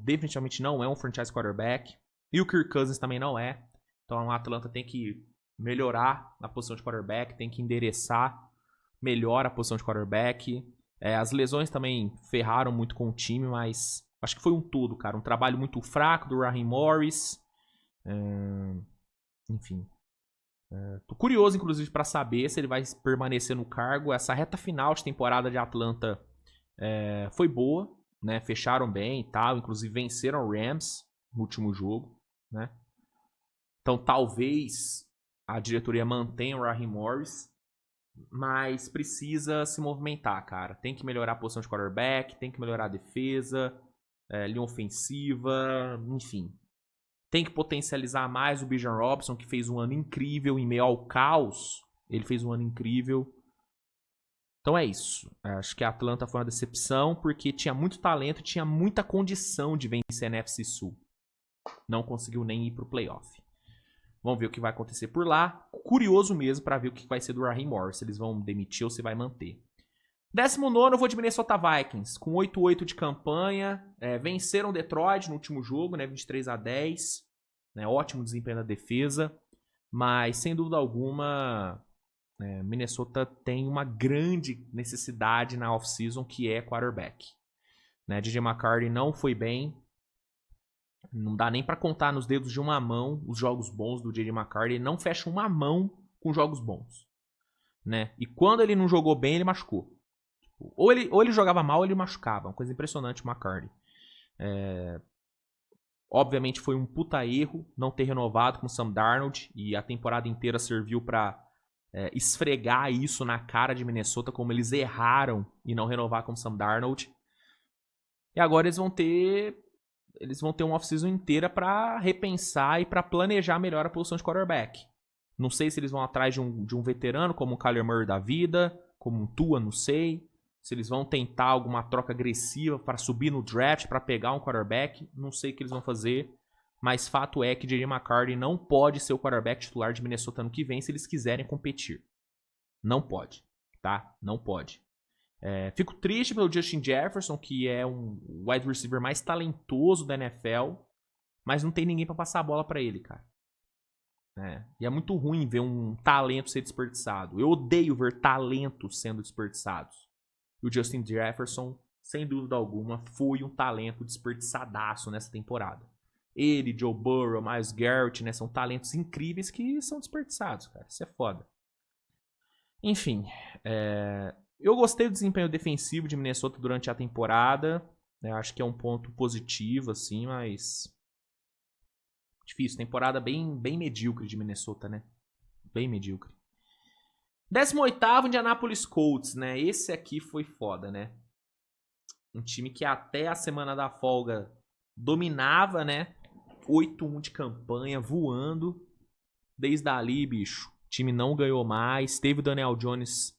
definitivamente não é um franchise quarterback. E o Kirk Cousins também não é. Então a Atlanta tem que melhorar a posição de quarterback, tem que endereçar melhor a posição de quarterback. As lesões também ferraram muito com o time, mas acho que foi um todo, cara. Um trabalho muito fraco do Raheem Morris. Enfim. Tô curioso, inclusive, para saber se ele vai permanecer no cargo. Essa reta final de temporada de Atlanta foi boa. Né, fecharam bem e tal, inclusive venceram o Rams no último jogo, né? Então talvez a diretoria mantém o Raheem Morris, mas precisa se movimentar, cara. Tem que melhorar a posição de quarterback, tem que melhorar a defesa, linha ofensiva, enfim. Tem que potencializar mais o Bijan Robinson, que fez um ano incrível em meio ao caos. Ele fez um ano incrível. Então é isso. Acho que a Atlanta foi uma decepção, porque tinha muito talento, tinha muita condição de vencer a NFC Sul. Não conseguiu nem ir pro playoff. Vamos ver o que vai acontecer por lá. Curioso mesmo para ver o que vai ser do Raheem Morris. Se eles vão demitir ou se vai manter. 19º, eu vou de Minnesota Vikings. Com 8-8 de campanha. Venceram Detroit no último jogo, né? 23-10. Né? Ótimo desempenho na defesa. Mas, sem dúvida alguma, Minnesota tem uma grande necessidade na off-season, que é quarterback. Né? DJ McCarthy não foi bem. Não dá nem pra contar nos dedos de uma mão os jogos bons do J.J. McCarthy. Ele não fecha uma mão com jogos bons. Né? E quando ele não jogou bem, ele machucou. Ou ele jogava mal ou ele machucava. Uma coisa impressionante o McCarthy. Obviamente foi um puta erro não ter renovado com o Sam Darnold. E a temporada inteira serviu pra esfregar isso na cara de Minnesota, como eles erraram em não renovar com o Sam Darnold. E agora eles vão ter uma off-season inteira pra repensar e pra planejar melhor a posição de quarterback. Não sei se eles vão atrás de um veterano, como o Kyler Murray da vida, como um Tua, não sei. Se eles vão tentar alguma troca agressiva para subir no draft, para pegar um quarterback, não sei o que eles vão fazer. Mas fato é que J.J. McCarthy não pode ser o quarterback titular de Minnesota ano que vem se eles quiserem competir. Não pode, tá? Não pode. Fico triste pelo Justin Jefferson, que é um wide receiver mais talentoso da NFL, mas não tem ninguém pra passar a bola pra ele, cara. E é muito ruim ver um talento ser desperdiçado. Eu odeio ver talentos sendo desperdiçados. E o Justin Jefferson, sem dúvida alguma, foi um talento desperdiçadaço nessa temporada. Ele, Joe Burrow, Myles Garrett, né, são talentos incríveis que são desperdiçados, cara. Isso é foda. Enfim, eu gostei do desempenho defensivo de Minnesota durante a temporada. Acho que é um ponto positivo, assim, mas difícil. Temporada bem medíocre de Minnesota, né? Bem medíocre. 18º, Indianapolis Colts, né? Esse aqui foi foda, né? Um time que até a semana da folga dominava, né? 8-1 de campanha, voando. Desde ali, bicho, o time não ganhou mais. Teve o Daniel Jones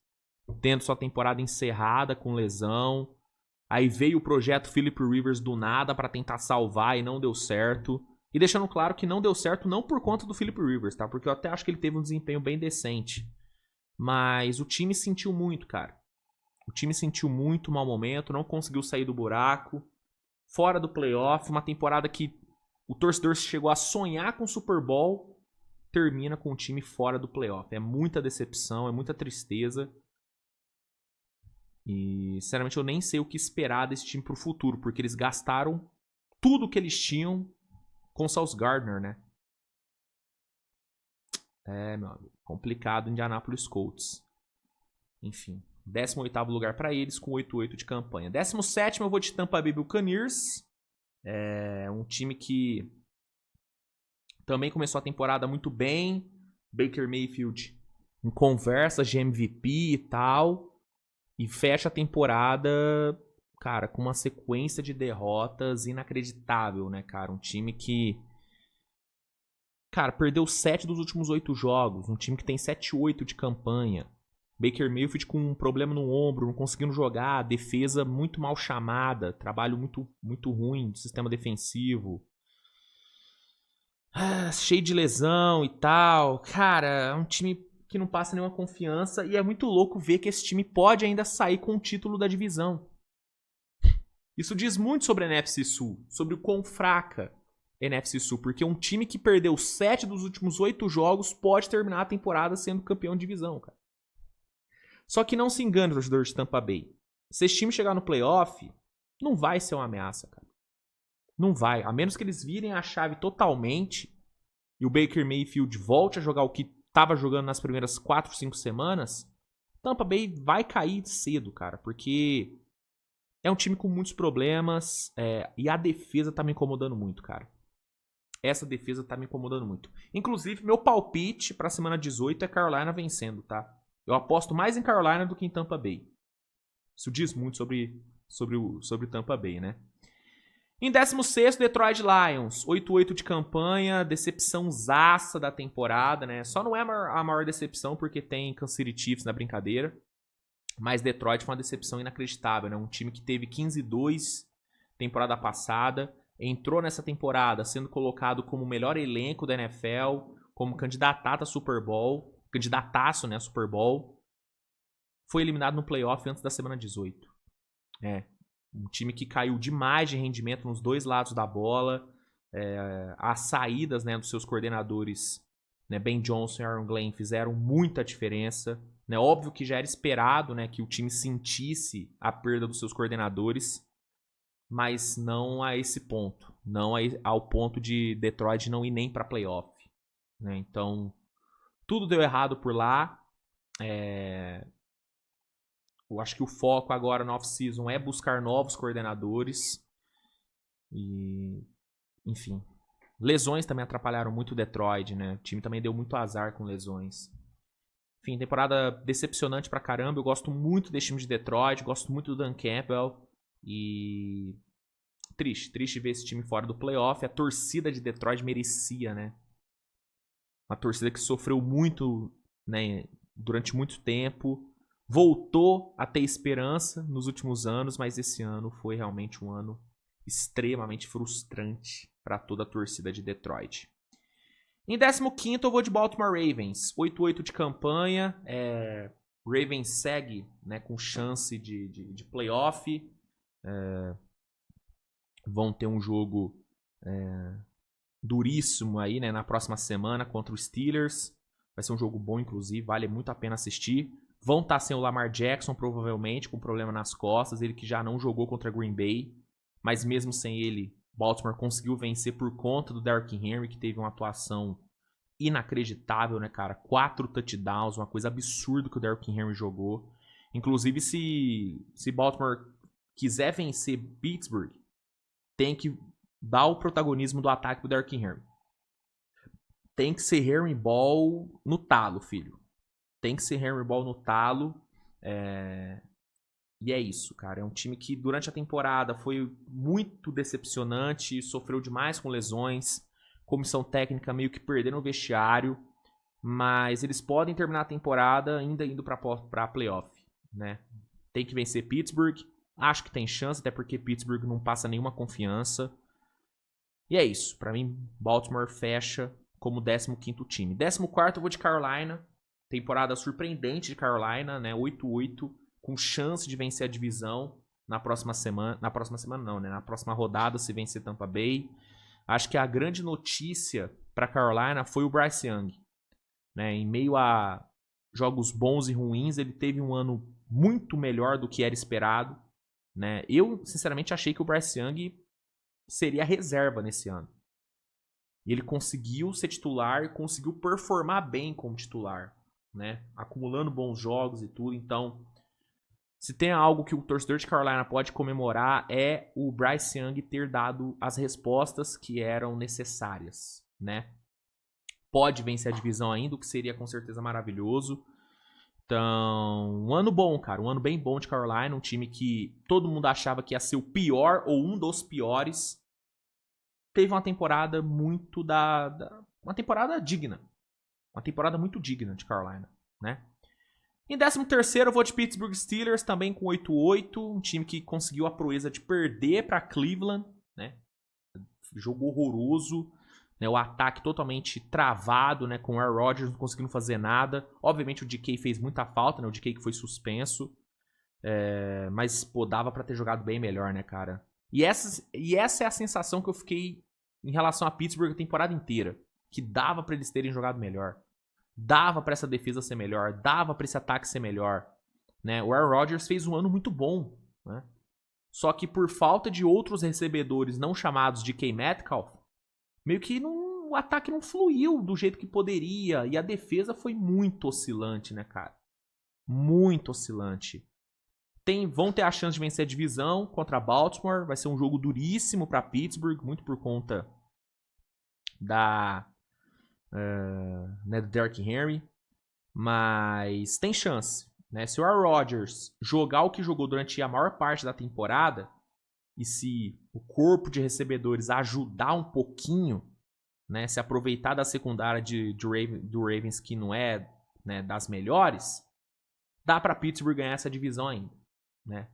tendo sua temporada encerrada com lesão. Aí veio o projeto Philip Rivers do nada pra tentar salvar e não deu certo. E deixando claro que não deu certo não por conta do Philip Rivers, tá? Porque eu até acho que ele teve um desempenho bem decente. Mas o time sentiu muito, cara. O time sentiu muito mau momento, não conseguiu sair do buraco. Fora do playoff, uma temporada que o torcedor chegou a sonhar com o Super Bowl, termina com o time fora do playoff. É muita decepção, é muita tristeza. E, sinceramente, eu nem sei o que esperar desse time pro futuro, porque eles gastaram tudo que eles tinham com o Sauce Gardner, né? Meu amigo, complicado Indianapolis Colts. Enfim, 18º lugar pra eles, com 8-8 de campanha. 17º eu vou de Tampa Bay Buccaneers. Um time que também começou a temporada muito bem. Baker Mayfield em conversas de MVP e tal. E fecha a temporada, cara, com uma sequência de derrotas inacreditável, né, cara? Um time que, cara, perdeu 7 dos últimos 8 jogos. Um time que tem 7-8 de campanha. Baker Mayfield com um problema no ombro, não conseguindo jogar. Defesa muito mal chamada. Trabalho muito ruim do sistema defensivo. Cheio de lesão e tal. Cara, é um time que não passa nenhuma confiança, e é muito louco ver que esse time pode ainda sair com o título da divisão. Isso diz muito sobre a NFC Sul, sobre o quão fraca a NFC Sul, porque um time que perdeu 7 dos últimos 8 jogos pode terminar a temporada sendo campeão de divisão, cara. Só que não se engane, torcedor de Tampa Bay. Se esse time chegar no playoff, não vai ser uma ameaça, cara. Não vai, a menos que eles virem a chave totalmente e o Baker Mayfield volte a jogar o que estava jogando nas primeiras 4, 5 semanas, Tampa Bay vai cair cedo, cara, porque é um time com muitos problemas, e a defesa tá me incomodando muito, cara. essa defesa tá me incomodando muito. Inclusive, meu palpite pra semana 18 é Carolina vencendo, tá? Eu aposto mais em Carolina do que em Tampa Bay. Isso diz muito sobre Tampa Bay, né? Em 16º, Detroit Lions. 8-8 de campanha, decepçãozaça da temporada, né? Só não é a maior decepção porque tem Kansas City Chiefs na brincadeira. Mas Detroit foi uma decepção inacreditável, né? Um time que teve 15-2 temporada passada. Entrou nessa temporada sendo colocado como o melhor elenco da NFL, como candidataço a Super Bowl. Candidataço, né? Super Bowl. Foi eliminado no playoff antes da semana 18. Um time que caiu demais de rendimento nos dois lados da bola. As saídas, né, dos seus coordenadores, né, Ben Johnson e Aaron Glenn, fizeram muita diferença. Né? Óbvio que já era esperado, né, que o time sentisse a perda dos seus coordenadores, mas não a esse ponto. Não ao ponto de Detroit não ir nem para playoff. Né? Então, tudo deu errado por lá. Eu acho que o foco agora no off-season é buscar novos coordenadores. E, enfim. Lesões também atrapalharam muito o Detroit, né? O time também deu muito azar com lesões. Enfim, temporada decepcionante pra caramba. Eu gosto muito desse time de Detroit, gosto muito do Dan Campbell. E triste ver esse time fora do playoff. A torcida de Detroit merecia, né? Uma torcida que sofreu muito, né, durante muito tempo. Voltou a ter esperança nos últimos anos, mas esse ano foi realmente um ano extremamente frustrante para toda a torcida de Detroit. Em 15º eu vou de Baltimore Ravens. 8-8 de campanha. Ravens segue, né, com chance de playoff. Vão ter um jogo duríssimo aí, né, na próxima semana contra os Steelers. Vai ser um jogo bom, inclusive. Vale muito a pena assistir. Vão estar sem o Lamar Jackson, provavelmente, com problema nas costas. Ele que já não jogou contra Green Bay. Mas mesmo sem ele, Baltimore conseguiu vencer por conta do Derrick Henry, que teve uma atuação inacreditável, né, cara? 4 touchdowns, uma coisa absurda que o Derrick Henry jogou. Inclusive, se Baltimore quiser vencer Pittsburgh, tem que dar o protagonismo do ataque pro Derrick Henry. Tem que ser Henry Ball no talo, filho. Tem que ser Henry Ball no talo. E é isso, cara. É um time que durante a temporada foi muito decepcionante, sofreu demais com lesões, comissão técnica meio que perdendo o vestiário, mas eles podem terminar a temporada ainda indo pra playoff, né? Tem que vencer Pittsburgh. Acho que tem chance, até porque Pittsburgh não passa nenhuma confiança. E é isso. Pra mim, Baltimore fecha como 15º time. 14º eu vou de Carolina. Temporada surpreendente de Carolina, né? 8-8, com chance de vencer a divisão na próxima semana. Na próxima semana não, né? Na próxima rodada, se vencer Tampa Bay. Acho que a grande notícia para Carolina foi o Bryce Young. Né? Em meio a jogos bons e ruins, ele teve um ano muito melhor do que era esperado. Né? Eu, sinceramente, achei que o Bryce Young seria reserva nesse ano. E ele conseguiu ser titular e conseguiu performar bem como titular. Né? Acumulando bons jogos e tudo. Então, se tem algo que o torcedor de Carolina pode comemorar é o Bryce Young ter dado as respostas que eram necessárias. Né? Pode vencer a divisão ainda, o que seria com certeza maravilhoso. Então, um ano bom, cara. Um ano bem bom de Carolina. Um time que todo mundo achava que ia ser o pior ou um dos piores. Teve uma temporada muito uma temporada digna. Uma temporada muito digna de Carolina, né? Em 13º eu vou de Pittsburgh Steelers, também com 8-8. Um time que conseguiu a proeza de perder para Cleveland, né? Jogo horroroso. Né? O ataque totalmente travado, né? Com o Aaron Rodgers não conseguindo fazer nada. Obviamente o DK fez muita falta, né? O DK que foi suspenso. Mas, pô, dava pra ter jogado bem melhor, né, cara? E essa é a sensação que eu fiquei em relação a Pittsburgh a temporada inteira. Que dava pra eles terem jogado melhor. Dava pra essa defesa ser melhor. Dava pra esse ataque ser melhor. Né? O Aaron Rodgers fez um ano muito bom. Né? Só que por falta de outros recebedores não chamados de DK Metcalf, meio que o ataque não fluiu do jeito que poderia. E a defesa foi muito oscilante, né, cara? Muito oscilante. Vão ter a chance de vencer a divisão contra Baltimore. Vai ser um jogo duríssimo para Pittsburgh, muito por conta né, do Derrick Henry, mas tem chance, né? Se o Aaron Rodgers jogar o que jogou durante a maior parte da temporada, e se o corpo de recebedores ajudar um pouquinho, né, se aproveitar da secundária do Ravens, que não é, né, das melhores, dá para Pittsburgh ganhar essa divisão ainda, né?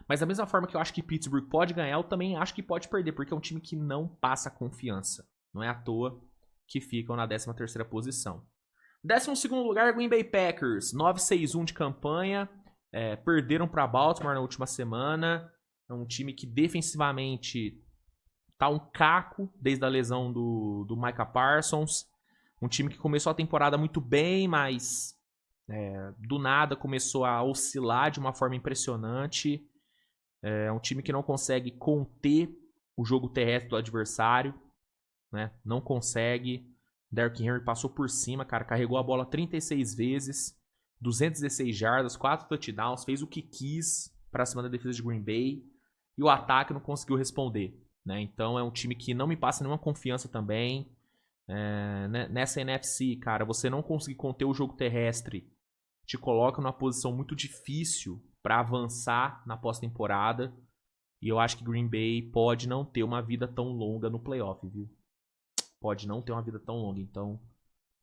Mas da mesma forma que eu acho que Pittsburgh pode ganhar, eu também acho que pode perder, porque é um time que não passa confiança. Não é à toa que ficam na 13ª posição. 12º lugar, Green Bay Packers. 9-6-1 de campanha. Perderam para Baltimore na última semana. É um time que defensivamente tá um caco desde a lesão do Micah Parsons. Um time que começou a temporada muito bem, mas do nada começou a oscilar de uma forma impressionante. É um time que não consegue conter o jogo terrestre do adversário, né? Não consegue. Derrick Henry passou por cima, cara, carregou a bola 36 vezes, 216 jardas, 4 touchdowns, fez o que quis pra cima da defesa de Green Bay e o ataque não conseguiu responder, né? Então é um time que não me passa nenhuma confiança também. Nessa NFC, cara, você não conseguir conter o jogo terrestre te coloca numa posição muito difícil para avançar na pós-temporada. E eu acho que Green Bay pode não ter uma vida tão longa no playoff, viu? Pode não ter uma vida tão longa. Então,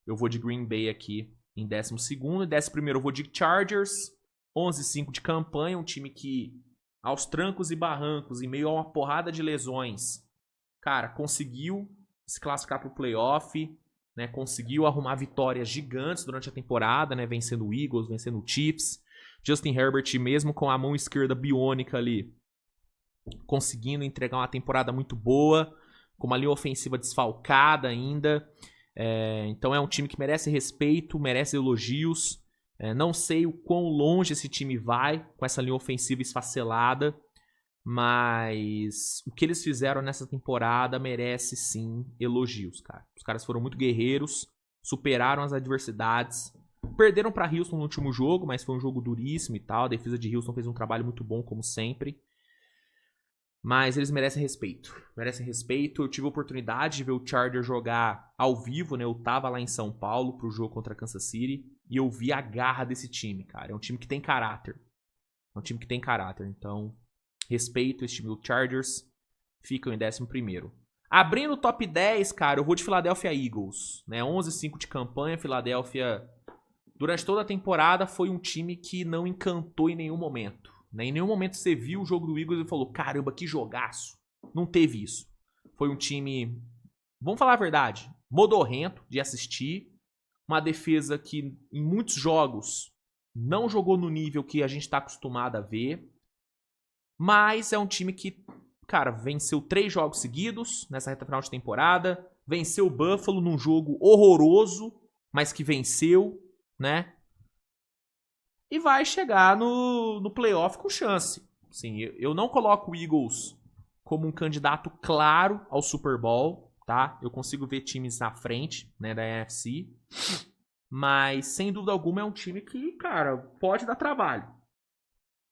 eu vou de Green Bay aqui em 12º. Em 11º eu vou de Chargers. 11-5 de campanha. Um time que, aos trancos e barrancos, em meio a uma porrada de lesões, cara, conseguiu se classificar para o playoff. Né, conseguiu arrumar vitórias gigantes durante a temporada, né, vencendo o Eagles, vencendo o Chiefs. Justin Herbert, mesmo com a mão esquerda biônica ali, conseguindo entregar uma temporada muito boa, com uma linha ofensiva desfalcada ainda. Então é um time que merece respeito, merece elogios. Não sei o quão longe esse time vai com essa linha ofensiva esfacelada, mas o que eles fizeram nessa temporada merece sim elogios, cara. Os caras foram muito guerreiros, superaram as adversidades, perderam para Houston no último jogo, mas foi um jogo duríssimo e tal. A defesa de Houston fez um trabalho muito bom, como sempre. Mas eles merecem respeito. Merecem respeito. Eu tive a oportunidade de ver o Chargers jogar ao vivo, né? Eu tava lá em São Paulo pro jogo contra Kansas City e eu vi a garra desse time, cara. É um time que tem caráter. Então, respeito esse time do Chargers. Ficam em 11º. Abrindo o top 10, cara, eu vou de Philadelphia Eagles. Né? 11-5 de campanha. Philadelphia, durante toda a temporada, foi um time que não encantou em nenhum momento. Né? Em nenhum momento você viu o jogo do Eagles e falou, caramba, que jogaço. Não teve isso. Foi um time, vamos falar a verdade, modorrento de assistir. Uma defesa que em muitos jogos não jogou no nível que a gente está acostumado a ver. Mas é um time que, cara, venceu 3 jogos seguidos nessa reta final de temporada. Venceu o Buffalo num jogo horroroso, mas que venceu, né? E vai chegar no playoff com chance. Sim, eu não coloco o Eagles como um candidato claro ao Super Bowl, tá? Eu consigo ver times na frente, né, da NFC. Mas, sem dúvida alguma, é um time que, cara, pode dar trabalho.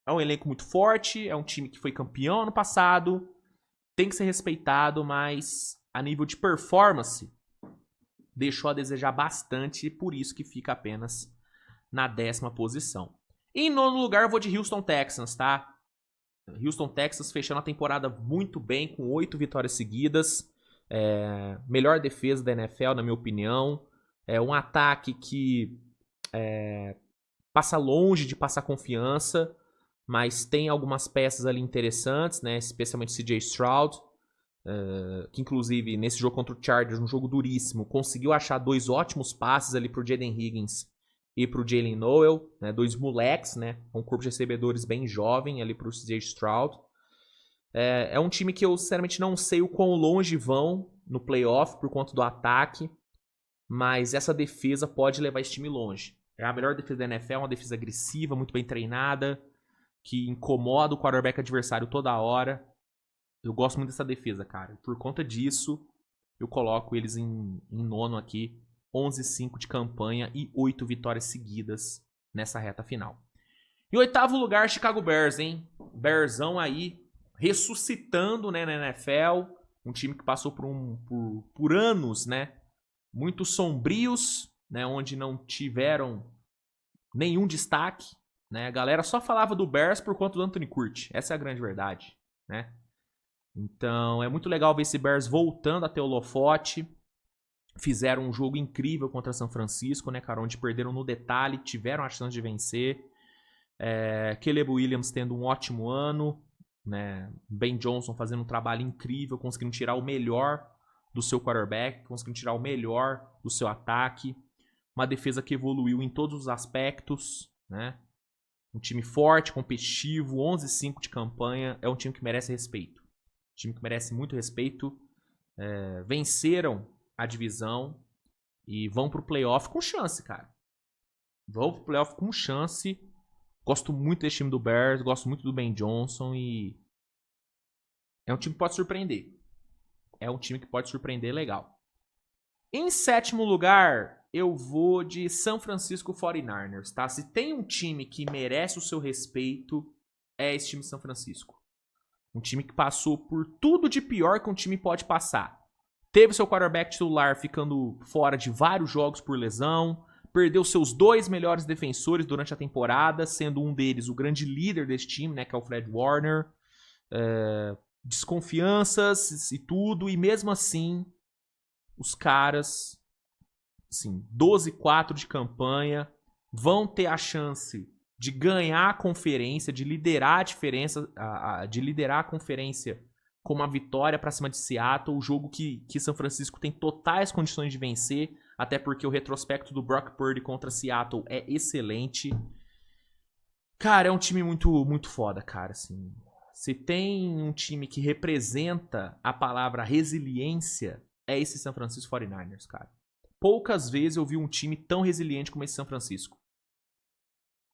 É um elenco muito forte, é um time que foi campeão ano passado, tem que ser respeitado, mas a nível de performance deixou a desejar bastante e por isso que fica apenas na 10ª posição. E em 9º lugar eu vou de Houston Texans, tá? Houston Texans fechando a temporada muito bem, com 8 vitórias seguidas. Melhor defesa da NFL, na minha opinião. É um ataque que passa longe de passar confiança, mas tem algumas peças ali interessantes, né? Especialmente CJ Stroud, que inclusive nesse jogo contra o Chargers, um jogo duríssimo, conseguiu achar 2 ótimos passes ali pro Jaden Higgins e pro Jalen Noel, né? 2 moleques, né? Um corpo de recebedores bem jovem ali pro CJ Stroud. É um time que eu sinceramente não sei o quão longe vão no playoff por conta do ataque, mas essa defesa pode levar esse time longe. É a melhor defesa da NFL, uma defesa agressiva, muito bem treinada, que incomoda o quarterback adversário toda hora. Eu gosto muito dessa defesa, cara. Por conta disso, eu coloco eles em 9º aqui. 11-5 de campanha e 8 vitórias seguidas nessa reta final. Em 8º lugar, Chicago Bears, hein? Bearsão aí ressuscitando, né, na NFL. Um time que passou por anos, né? Muito sombrios, né? Onde não tiveram nenhum destaque, né? A galera só falava do Bears por conta do Anthony Curti. Essa é a grande verdade, né? Então, é muito legal ver esse Bears voltando a ter holofote. Fizeram um jogo incrível contra São Francisco, né, cara? Onde perderam no detalhe, tiveram a chance de vencer. Caleb Williams tendo um ótimo ano, né? Ben Johnson fazendo um trabalho incrível, conseguindo tirar o melhor do seu quarterback, conseguindo tirar o melhor do seu ataque. Uma defesa que evoluiu em todos os aspectos, né? Um time forte, competitivo, 11-5 de campanha. É um time que merece respeito. Um time que merece muito respeito. Venceram a divisão e vão pro playoff com chance, cara. Vão pro playoff com chance. Gosto muito desse time do Bears, gosto muito do Ben Johnson e é um time que pode surpreender. É um time que pode surpreender legal. Em sétimo lugar, eu vou de San Francisco 49ers, tá? Se tem um time que merece o seu respeito, é esse time de São Francisco. Um time que passou por tudo de pior que um time pode passar. Teve seu quarterback titular ficando fora de vários jogos por lesão. Perdeu seus 2 melhores defensores durante a temporada, sendo um deles o grande líder desse time, né, que é o Fred Warner. Desconfianças e tudo, e mesmo assim, os caras, assim, 12-4 de campanha, vão ter a chance de ganhar a conferência, de liderar a diferença, de liderar a conferência com uma vitória para cima de Seattle, o jogo que São Francisco tem totais condições de vencer, até porque o retrospecto do Brock Purdy contra Seattle é excelente. Cara, é um time muito, muito foda, cara, assim. Se tem um time que representa a palavra resiliência, é esse San Francisco 49ers, cara. Poucas vezes eu vi um time tão resiliente como esse São Francisco.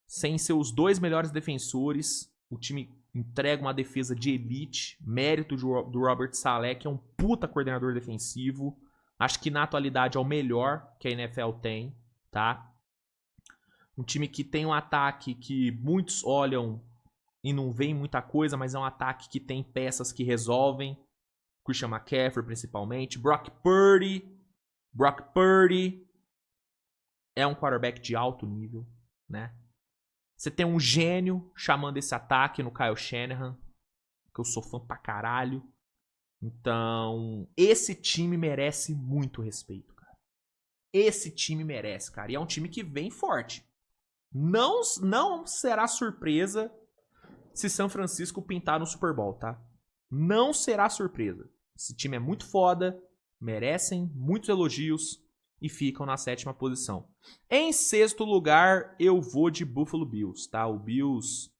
Sem seus 2 melhores defensores, o time entrega uma defesa de elite, mérito do Robert Saleh, que é um puta coordenador defensivo. Acho que na atualidade é o melhor que a NFL tem, tá? Um time que tem um ataque que muitos olham e não veem muita coisa, mas é um ataque que tem peças que resolvem. Christian McCaffrey, principalmente. Brock Purdy é um quarterback de alto nível, né? Você tem um gênio chamando esse ataque no Kyle Shanahan, que eu sou fã pra caralho. Então, esse time merece muito respeito, cara. Esse time merece, cara. E é um time que vem forte. Não será surpresa se São Francisco pintar no Super Bowl, tá? Não será surpresa. Esse time é muito foda, merecem muitos elogios e ficam na 7ª posição. Em 6º lugar, eu vou de Buffalo Bills, tá? O Bills...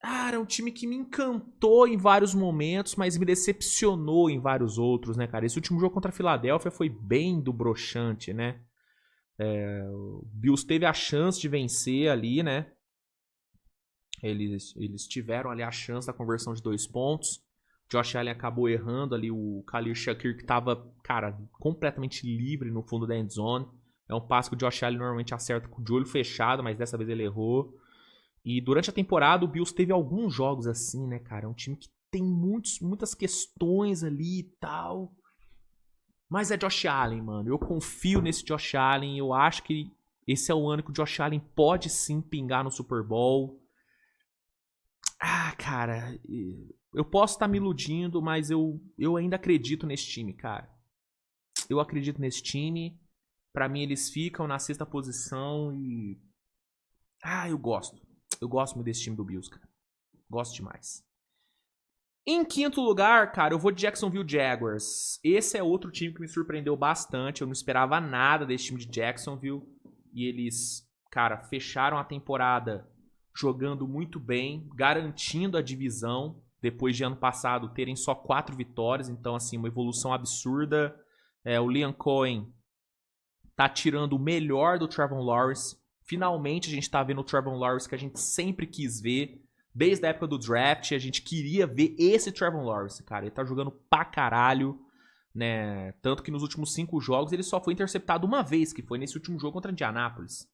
Cara, é um time que me encantou em vários momentos, mas me decepcionou em vários outros, né, cara? Esse último jogo contra a Filadélfia foi bem do broxante, né? O Bills teve a chance de vencer ali, né? Eles tiveram ali a chance da conversão de 2 pontos. Josh Allen acabou errando ali o Khalil Shakir, que tava, cara, completamente livre no fundo da endzone. É um passe que o Josh Allen normalmente acerta de olho fechado, mas dessa vez ele errou. E durante a temporada o Bills teve alguns jogos assim, né, cara? É um time que tem muitas questões ali e tal. Mas é Josh Allen, mano. Eu confio nesse Josh Allen. Eu acho que esse é o ano que o Josh Allen pode sim pingar no Super Bowl. Ah, cara, eu posso estar me iludindo, mas eu ainda acredito nesse time, cara. Eu acredito nesse time. Pra mim, eles ficam na 6ª posição e... eu gosto. Eu gosto muito desse time do Bills, cara. Gosto demais. Em 5º lugar, cara, eu vou de Jacksonville Jaguars. Esse é outro time que me surpreendeu bastante. Eu não esperava nada desse time de Jacksonville. E eles, cara, fecharam a temporada jogando muito bem, garantindo a divisão, depois de ano passado terem só 4 vitórias, então assim, uma evolução absurda. O Liam Cohen tá tirando o melhor do Trevor Lawrence. Finalmente a gente tá vendo o Trevor Lawrence que a gente sempre quis ver, desde a época do draft, a gente queria ver esse Trevor Lawrence, cara. Ele tá jogando pra caralho, né? Tanto que nos últimos 5 jogos ele só foi interceptado uma vez, que foi nesse último jogo contra Indianapolis.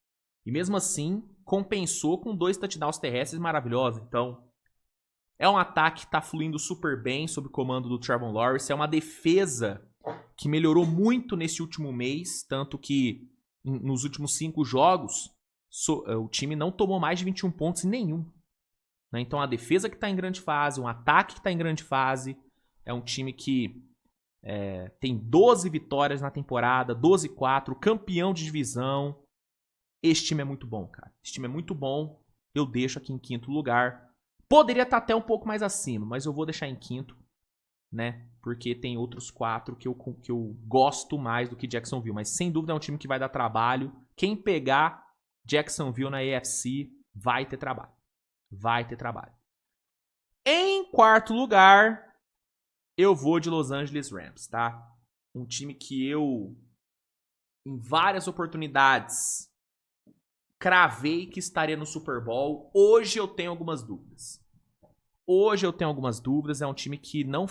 E mesmo assim, compensou com 2 touchdowns terrestres maravilhosos. Então, É um ataque que tá fluindo super bem sob o comando do Trevor Lawrence. É uma defesa que melhorou muito nesse último mês, tanto que nos últimos 5 jogos o time não tomou mais de 21 pontos em nenhum. Né? Então a defesa que está em grande fase, um ataque que está em grande fase, é um time que tem 12 vitórias na temporada, 12-4, campeão de divisão. Esse time é muito bom, cara. Esse time é muito bom. Eu deixo aqui em 5º lugar. Poderia estar até um pouco mais acima, mas eu vou deixar em 5º, né? Porque tem outros 4 que eu gosto mais do que Jacksonville. Mas sem dúvida é um time que vai dar trabalho. Quem pegar Jacksonville na AFC vai ter trabalho. Vai ter trabalho. Em 4º lugar, eu vou de Los Angeles Rams, tá? Um time que eu, em várias oportunidades, cravei que estaria no Super Bowl. Hoje eu tenho algumas dúvidas. É um time que não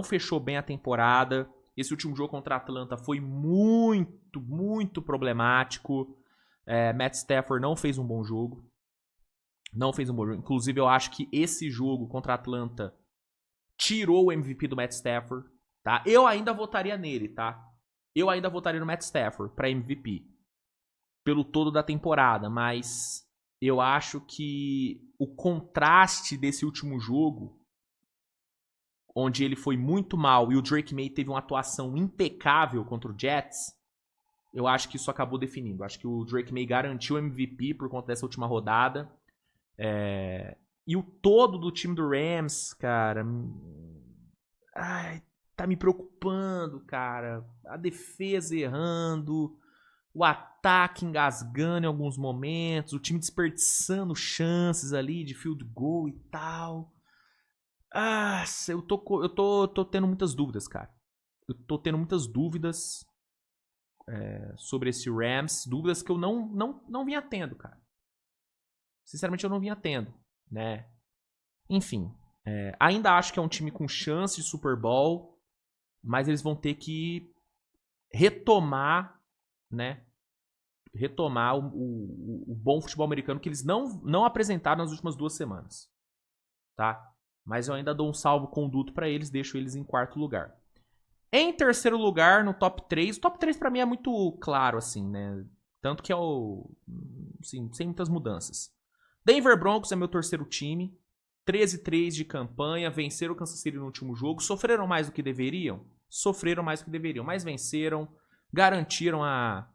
fechou bem a temporada. Esse último jogo contra a Atlanta foi muito, muito problemático. Matt Stafford não fez um bom jogo. Inclusive, eu acho que esse jogo contra a Atlanta tirou o MVP do Matt Stafford. Tá? Eu ainda votaria nele, tá? Eu ainda votaria no Matt Stafford para MVP. Pelo todo da temporada, mas eu acho que o contraste desse último jogo, onde ele foi muito mal e o Drake May teve uma atuação impecável contra o Jets, eu acho que isso acabou definindo. Acho que o Drake May garantiu o MVP por conta dessa última rodada. E o todo do time do Rams, cara, tá me preocupando, cara. A defesa errando, o ataque engasgando em alguns momentos, o time desperdiçando chances ali de field goal e tal. Eu tô tendo muitas dúvidas, cara. Eu tô tendo muitas dúvidas sobre esse Rams. Dúvidas que eu não vinha tendo, cara. Sinceramente, eu não vinha tendo, né? Enfim, ainda acho que é um time com chance de Super Bowl, mas eles vão ter que retomar, né? Retomar o bom futebol americano que eles não apresentaram nas últimas 2 semanas, tá? Mas eu ainda dou um salvo-conduto pra eles, deixo eles em 4º lugar. Em 3º lugar, no top 3, o top 3 pra mim é muito claro, assim, né? Tanto que é assim, sem muitas mudanças. Denver Broncos é meu 3º time, 13-3 de campanha, venceram o Kansas City no último jogo, sofreram mais do que deveriam? Sofreram mais do que deveriam, mas venceram, garantiram a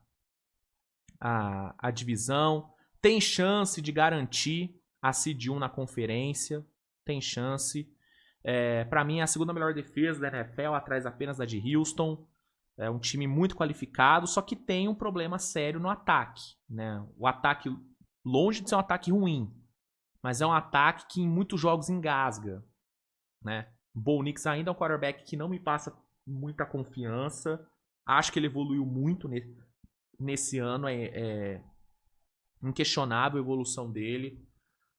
divisão, tem chance de garantir a Seed 1 na conferência, tem chance. Pra mim é a 2ª melhor defesa da NFL, atrás apenas da de Houston. É um time muito qualificado, só que tem um problema sério no ataque, né? O ataque, longe de ser um ataque ruim, mas é um ataque que em muitos jogos engasga, né? O Bo Nix ainda é um quarterback que não me passa muita confiança. Acho que ele evoluiu muito nesse ano, é inquestionável a evolução dele,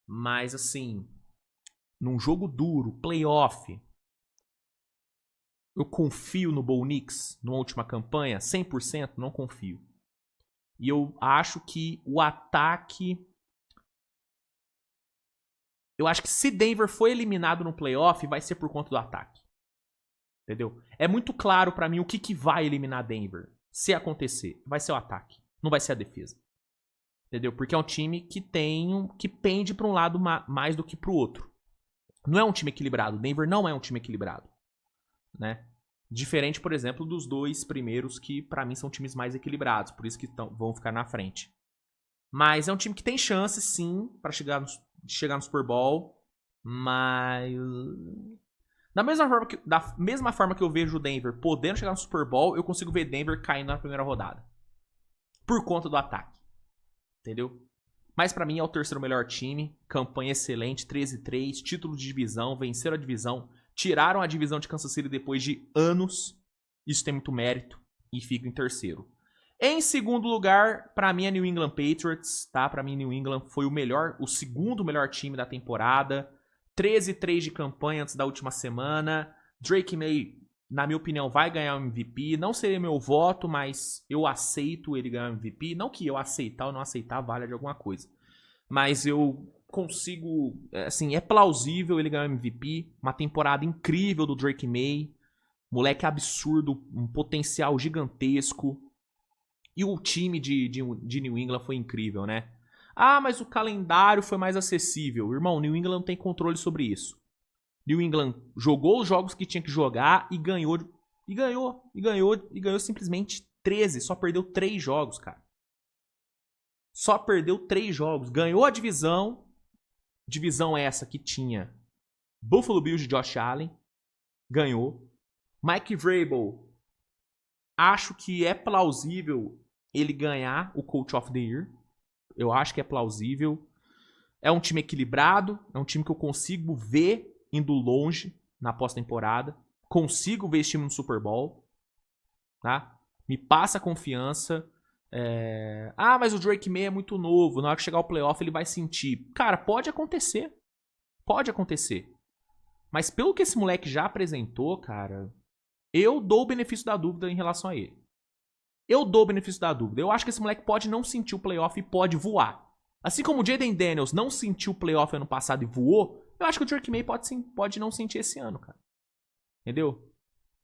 mas assim, num jogo duro, playoff, eu confio no Bo Nix numa última campanha? 100% não confio. E eu acho que o ataque... Eu acho que se Denver for eliminado no playoff, vai ser por conta do ataque. Entendeu? É muito claro pra mim o que vai eliminar Denver. Se acontecer, vai ser o ataque. Não vai ser a defesa. Entendeu? Porque é um time que pende pra um lado mais do que pro outro. Não é um time equilibrado. Denver não é um time equilibrado. Né? Diferente, por exemplo, dos 2 primeiros que pra mim são times mais equilibrados. Por isso que vão ficar na frente. Mas é um time que tem chance, sim, pra chegar no Super Bowl. Mas... Da mesma forma que eu vejo o Denver podendo chegar no Super Bowl, eu consigo ver Denver caindo na primeira rodada. Por conta do ataque. Entendeu? Mas pra mim é o 3º melhor time. Campanha excelente, 13-3, título de divisão, venceram a divisão. Tiraram a divisão de Kansas City depois de anos. Isso tem muito mérito. E fica em 3º. Em 2º lugar, pra mim é New England Patriots. Tá? Pra mim New England foi o 2º melhor time da temporada. 13-3 de campanha antes da última semana. Drake May, na minha opinião, vai ganhar o MVP. Não seria meu voto, mas eu aceito ele ganhar o MVP. Não que eu aceitar ou não aceitar valha de alguma coisa. Mas eu consigo, assim, é plausível ele ganhar o MVP, uma temporada incrível do Drake May, moleque absurdo, um potencial gigantesco, e o time de New England foi incrível, né? Ah, mas o calendário foi mais acessível. Irmão, New England não tem controle sobre isso. New England jogou os jogos que tinha que jogar e ganhou, simplesmente 13, só perdeu 3 jogos, cara. Só perdeu 3 jogos, ganhou a divisão essa que tinha Buffalo Bills de Josh Allen, ganhou. Mike Vrabel, acho que é plausível ele ganhar o Coach of the Year. Eu acho que é plausível. É um time equilibrado, é um time que eu consigo ver indo longe na pós-temporada. Consigo ver esse time no Super Bowl, tá? Me passa confiança. Ah, mas o Drake May é muito novo. Na hora que chegar o playoff ele vai sentir. Cara, pode acontecer. Pode acontecer. Mas pelo que esse moleque já apresentou, cara, eu dou o benefício da dúvida em relação a ele. Eu dou o benefício da dúvida. Eu acho que esse moleque pode não sentir o playoff e pode voar. Assim como o Jaden Daniels não sentiu o playoff ano passado e voou, eu acho que o Drake May pode não sentir esse ano, cara. Entendeu?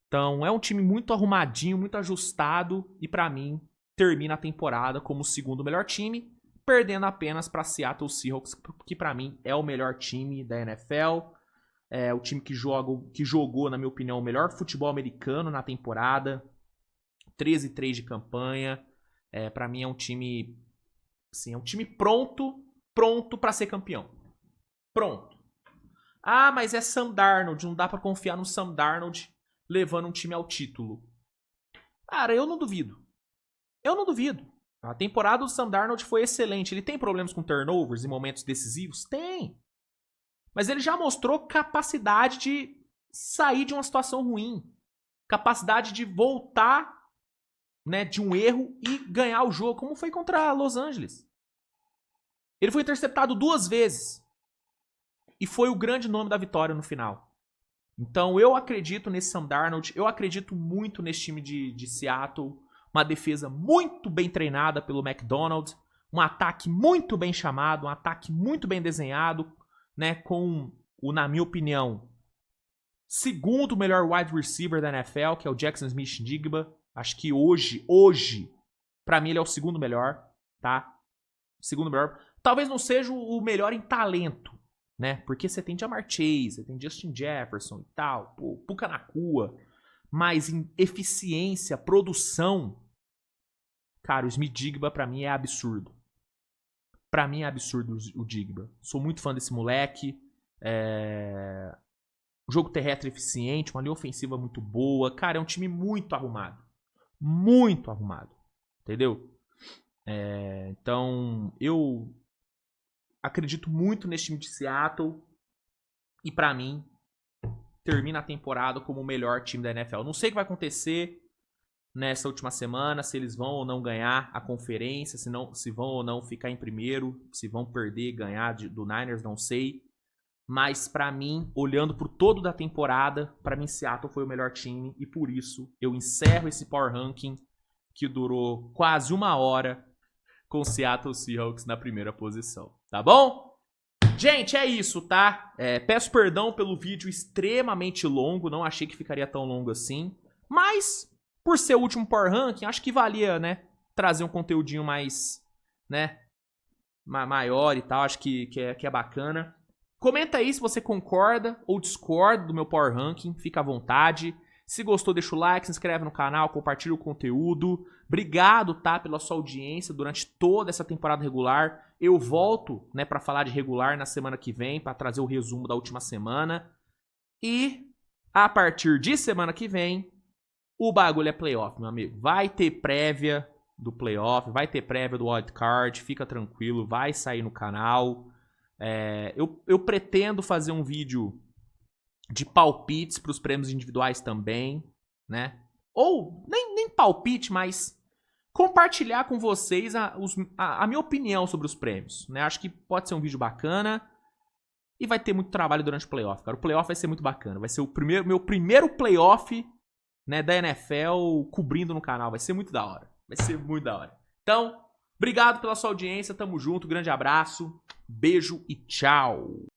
Então, é um time muito arrumadinho, muito ajustado e pra mim termina a temporada como o segundo melhor time, perdendo apenas para Seattle Seahawks, que pra mim é o melhor time da NFL. É o time que jogou, na minha opinião, o melhor futebol americano na temporada. 13-3 de campanha. Pra mim é um time, assim, é um time pronto pra ser campeão. Pronto. Ah, mas é Sam Darnold, não dá pra confiar no Sam Darnold levando um time ao título. Cara, eu não duvido. Eu não duvido. A temporada do Sam Darnold foi excelente. Ele tem problemas com turnovers em momentos decisivos? Tem. Mas ele já mostrou capacidade de sair de uma situação ruim. Capacidade de voltar, né, de um erro e ganhar o jogo, como foi contra Los Angeles. Ele foi interceptado 2 vezes. E foi o grande nome da vitória no final. Então eu acredito nesse Sam Darnold. Eu acredito muito nesse time de Seattle. Uma defesa muito bem treinada pelo McDonald. Um ataque muito bem chamado. Um ataque muito bem desenhado. Né, com o, na minha opinião, segundo melhor wide receiver da NFL, que é o Jackson Smith-Njigba. Acho que hoje, pra mim ele é o segundo melhor, tá? Segundo melhor. Talvez não seja o melhor em talento, né? Porque você tem Ja'Marr Chase, você tem Justin Jefferson e tal, Puka Nacua. Mas em eficiência, produção, cara, o Smith-Njigba pra mim é absurdo. Pra mim é absurdo o Njigba. Sou muito fã desse moleque. Jogo terrestre eficiente, uma linha ofensiva muito boa. Cara, é um time muito arrumado. Muito arrumado. Entendeu? Então, eu acredito muito nesse time de Seattle. E pra mim, termina a temporada como o melhor time da NFL. Não sei o que vai acontecer nessa última semana, se eles vão ou não ganhar a conferência, se vão ou não ficar em primeiro, se vão perder, ganhar do Niners, não sei. Mas pra mim, olhando por todo da temporada, pra mim Seattle foi o melhor time e por isso eu encerro esse Power Ranking que durou quase 1 hora com o Seattle Seahawks na primeira posição. Tá bom? Gente, é isso, tá? Peço perdão pelo vídeo extremamente longo, não achei que ficaria tão longo assim, mas por ser o último Power Ranking, acho que valia, né, trazer um conteúdinho mais, né, maior e tal, acho que é bacana. Comenta aí se você concorda ou discorda do meu Power Ranking, fica à vontade. Se gostou, deixa o like, se inscreve no canal, compartilha o conteúdo. Obrigado, tá, pela sua audiência durante toda essa temporada regular. Eu volto, né, pra falar de regular na semana que vem, pra trazer o resumo da última semana. E a partir de semana que vem, o bagulho é playoff, meu amigo. Vai ter prévia do playoff, vai ter prévia do wildcard, fica tranquilo, vai sair no canal. Eu pretendo fazer um vídeo de palpites para os prêmios individuais também, né? Ou nem palpite, mas compartilhar com vocês a minha opinião sobre os prêmios, né? Acho que pode ser um vídeo bacana e vai ter muito trabalho durante o playoff, cara. O playoff vai ser muito bacana, vai ser meu primeiro playoff, né, da NFL cobrindo no canal, vai ser muito da hora. Vai ser muito da hora. Então, Obrigado pela sua audiência, tamo junto, grande abraço, beijo e tchau.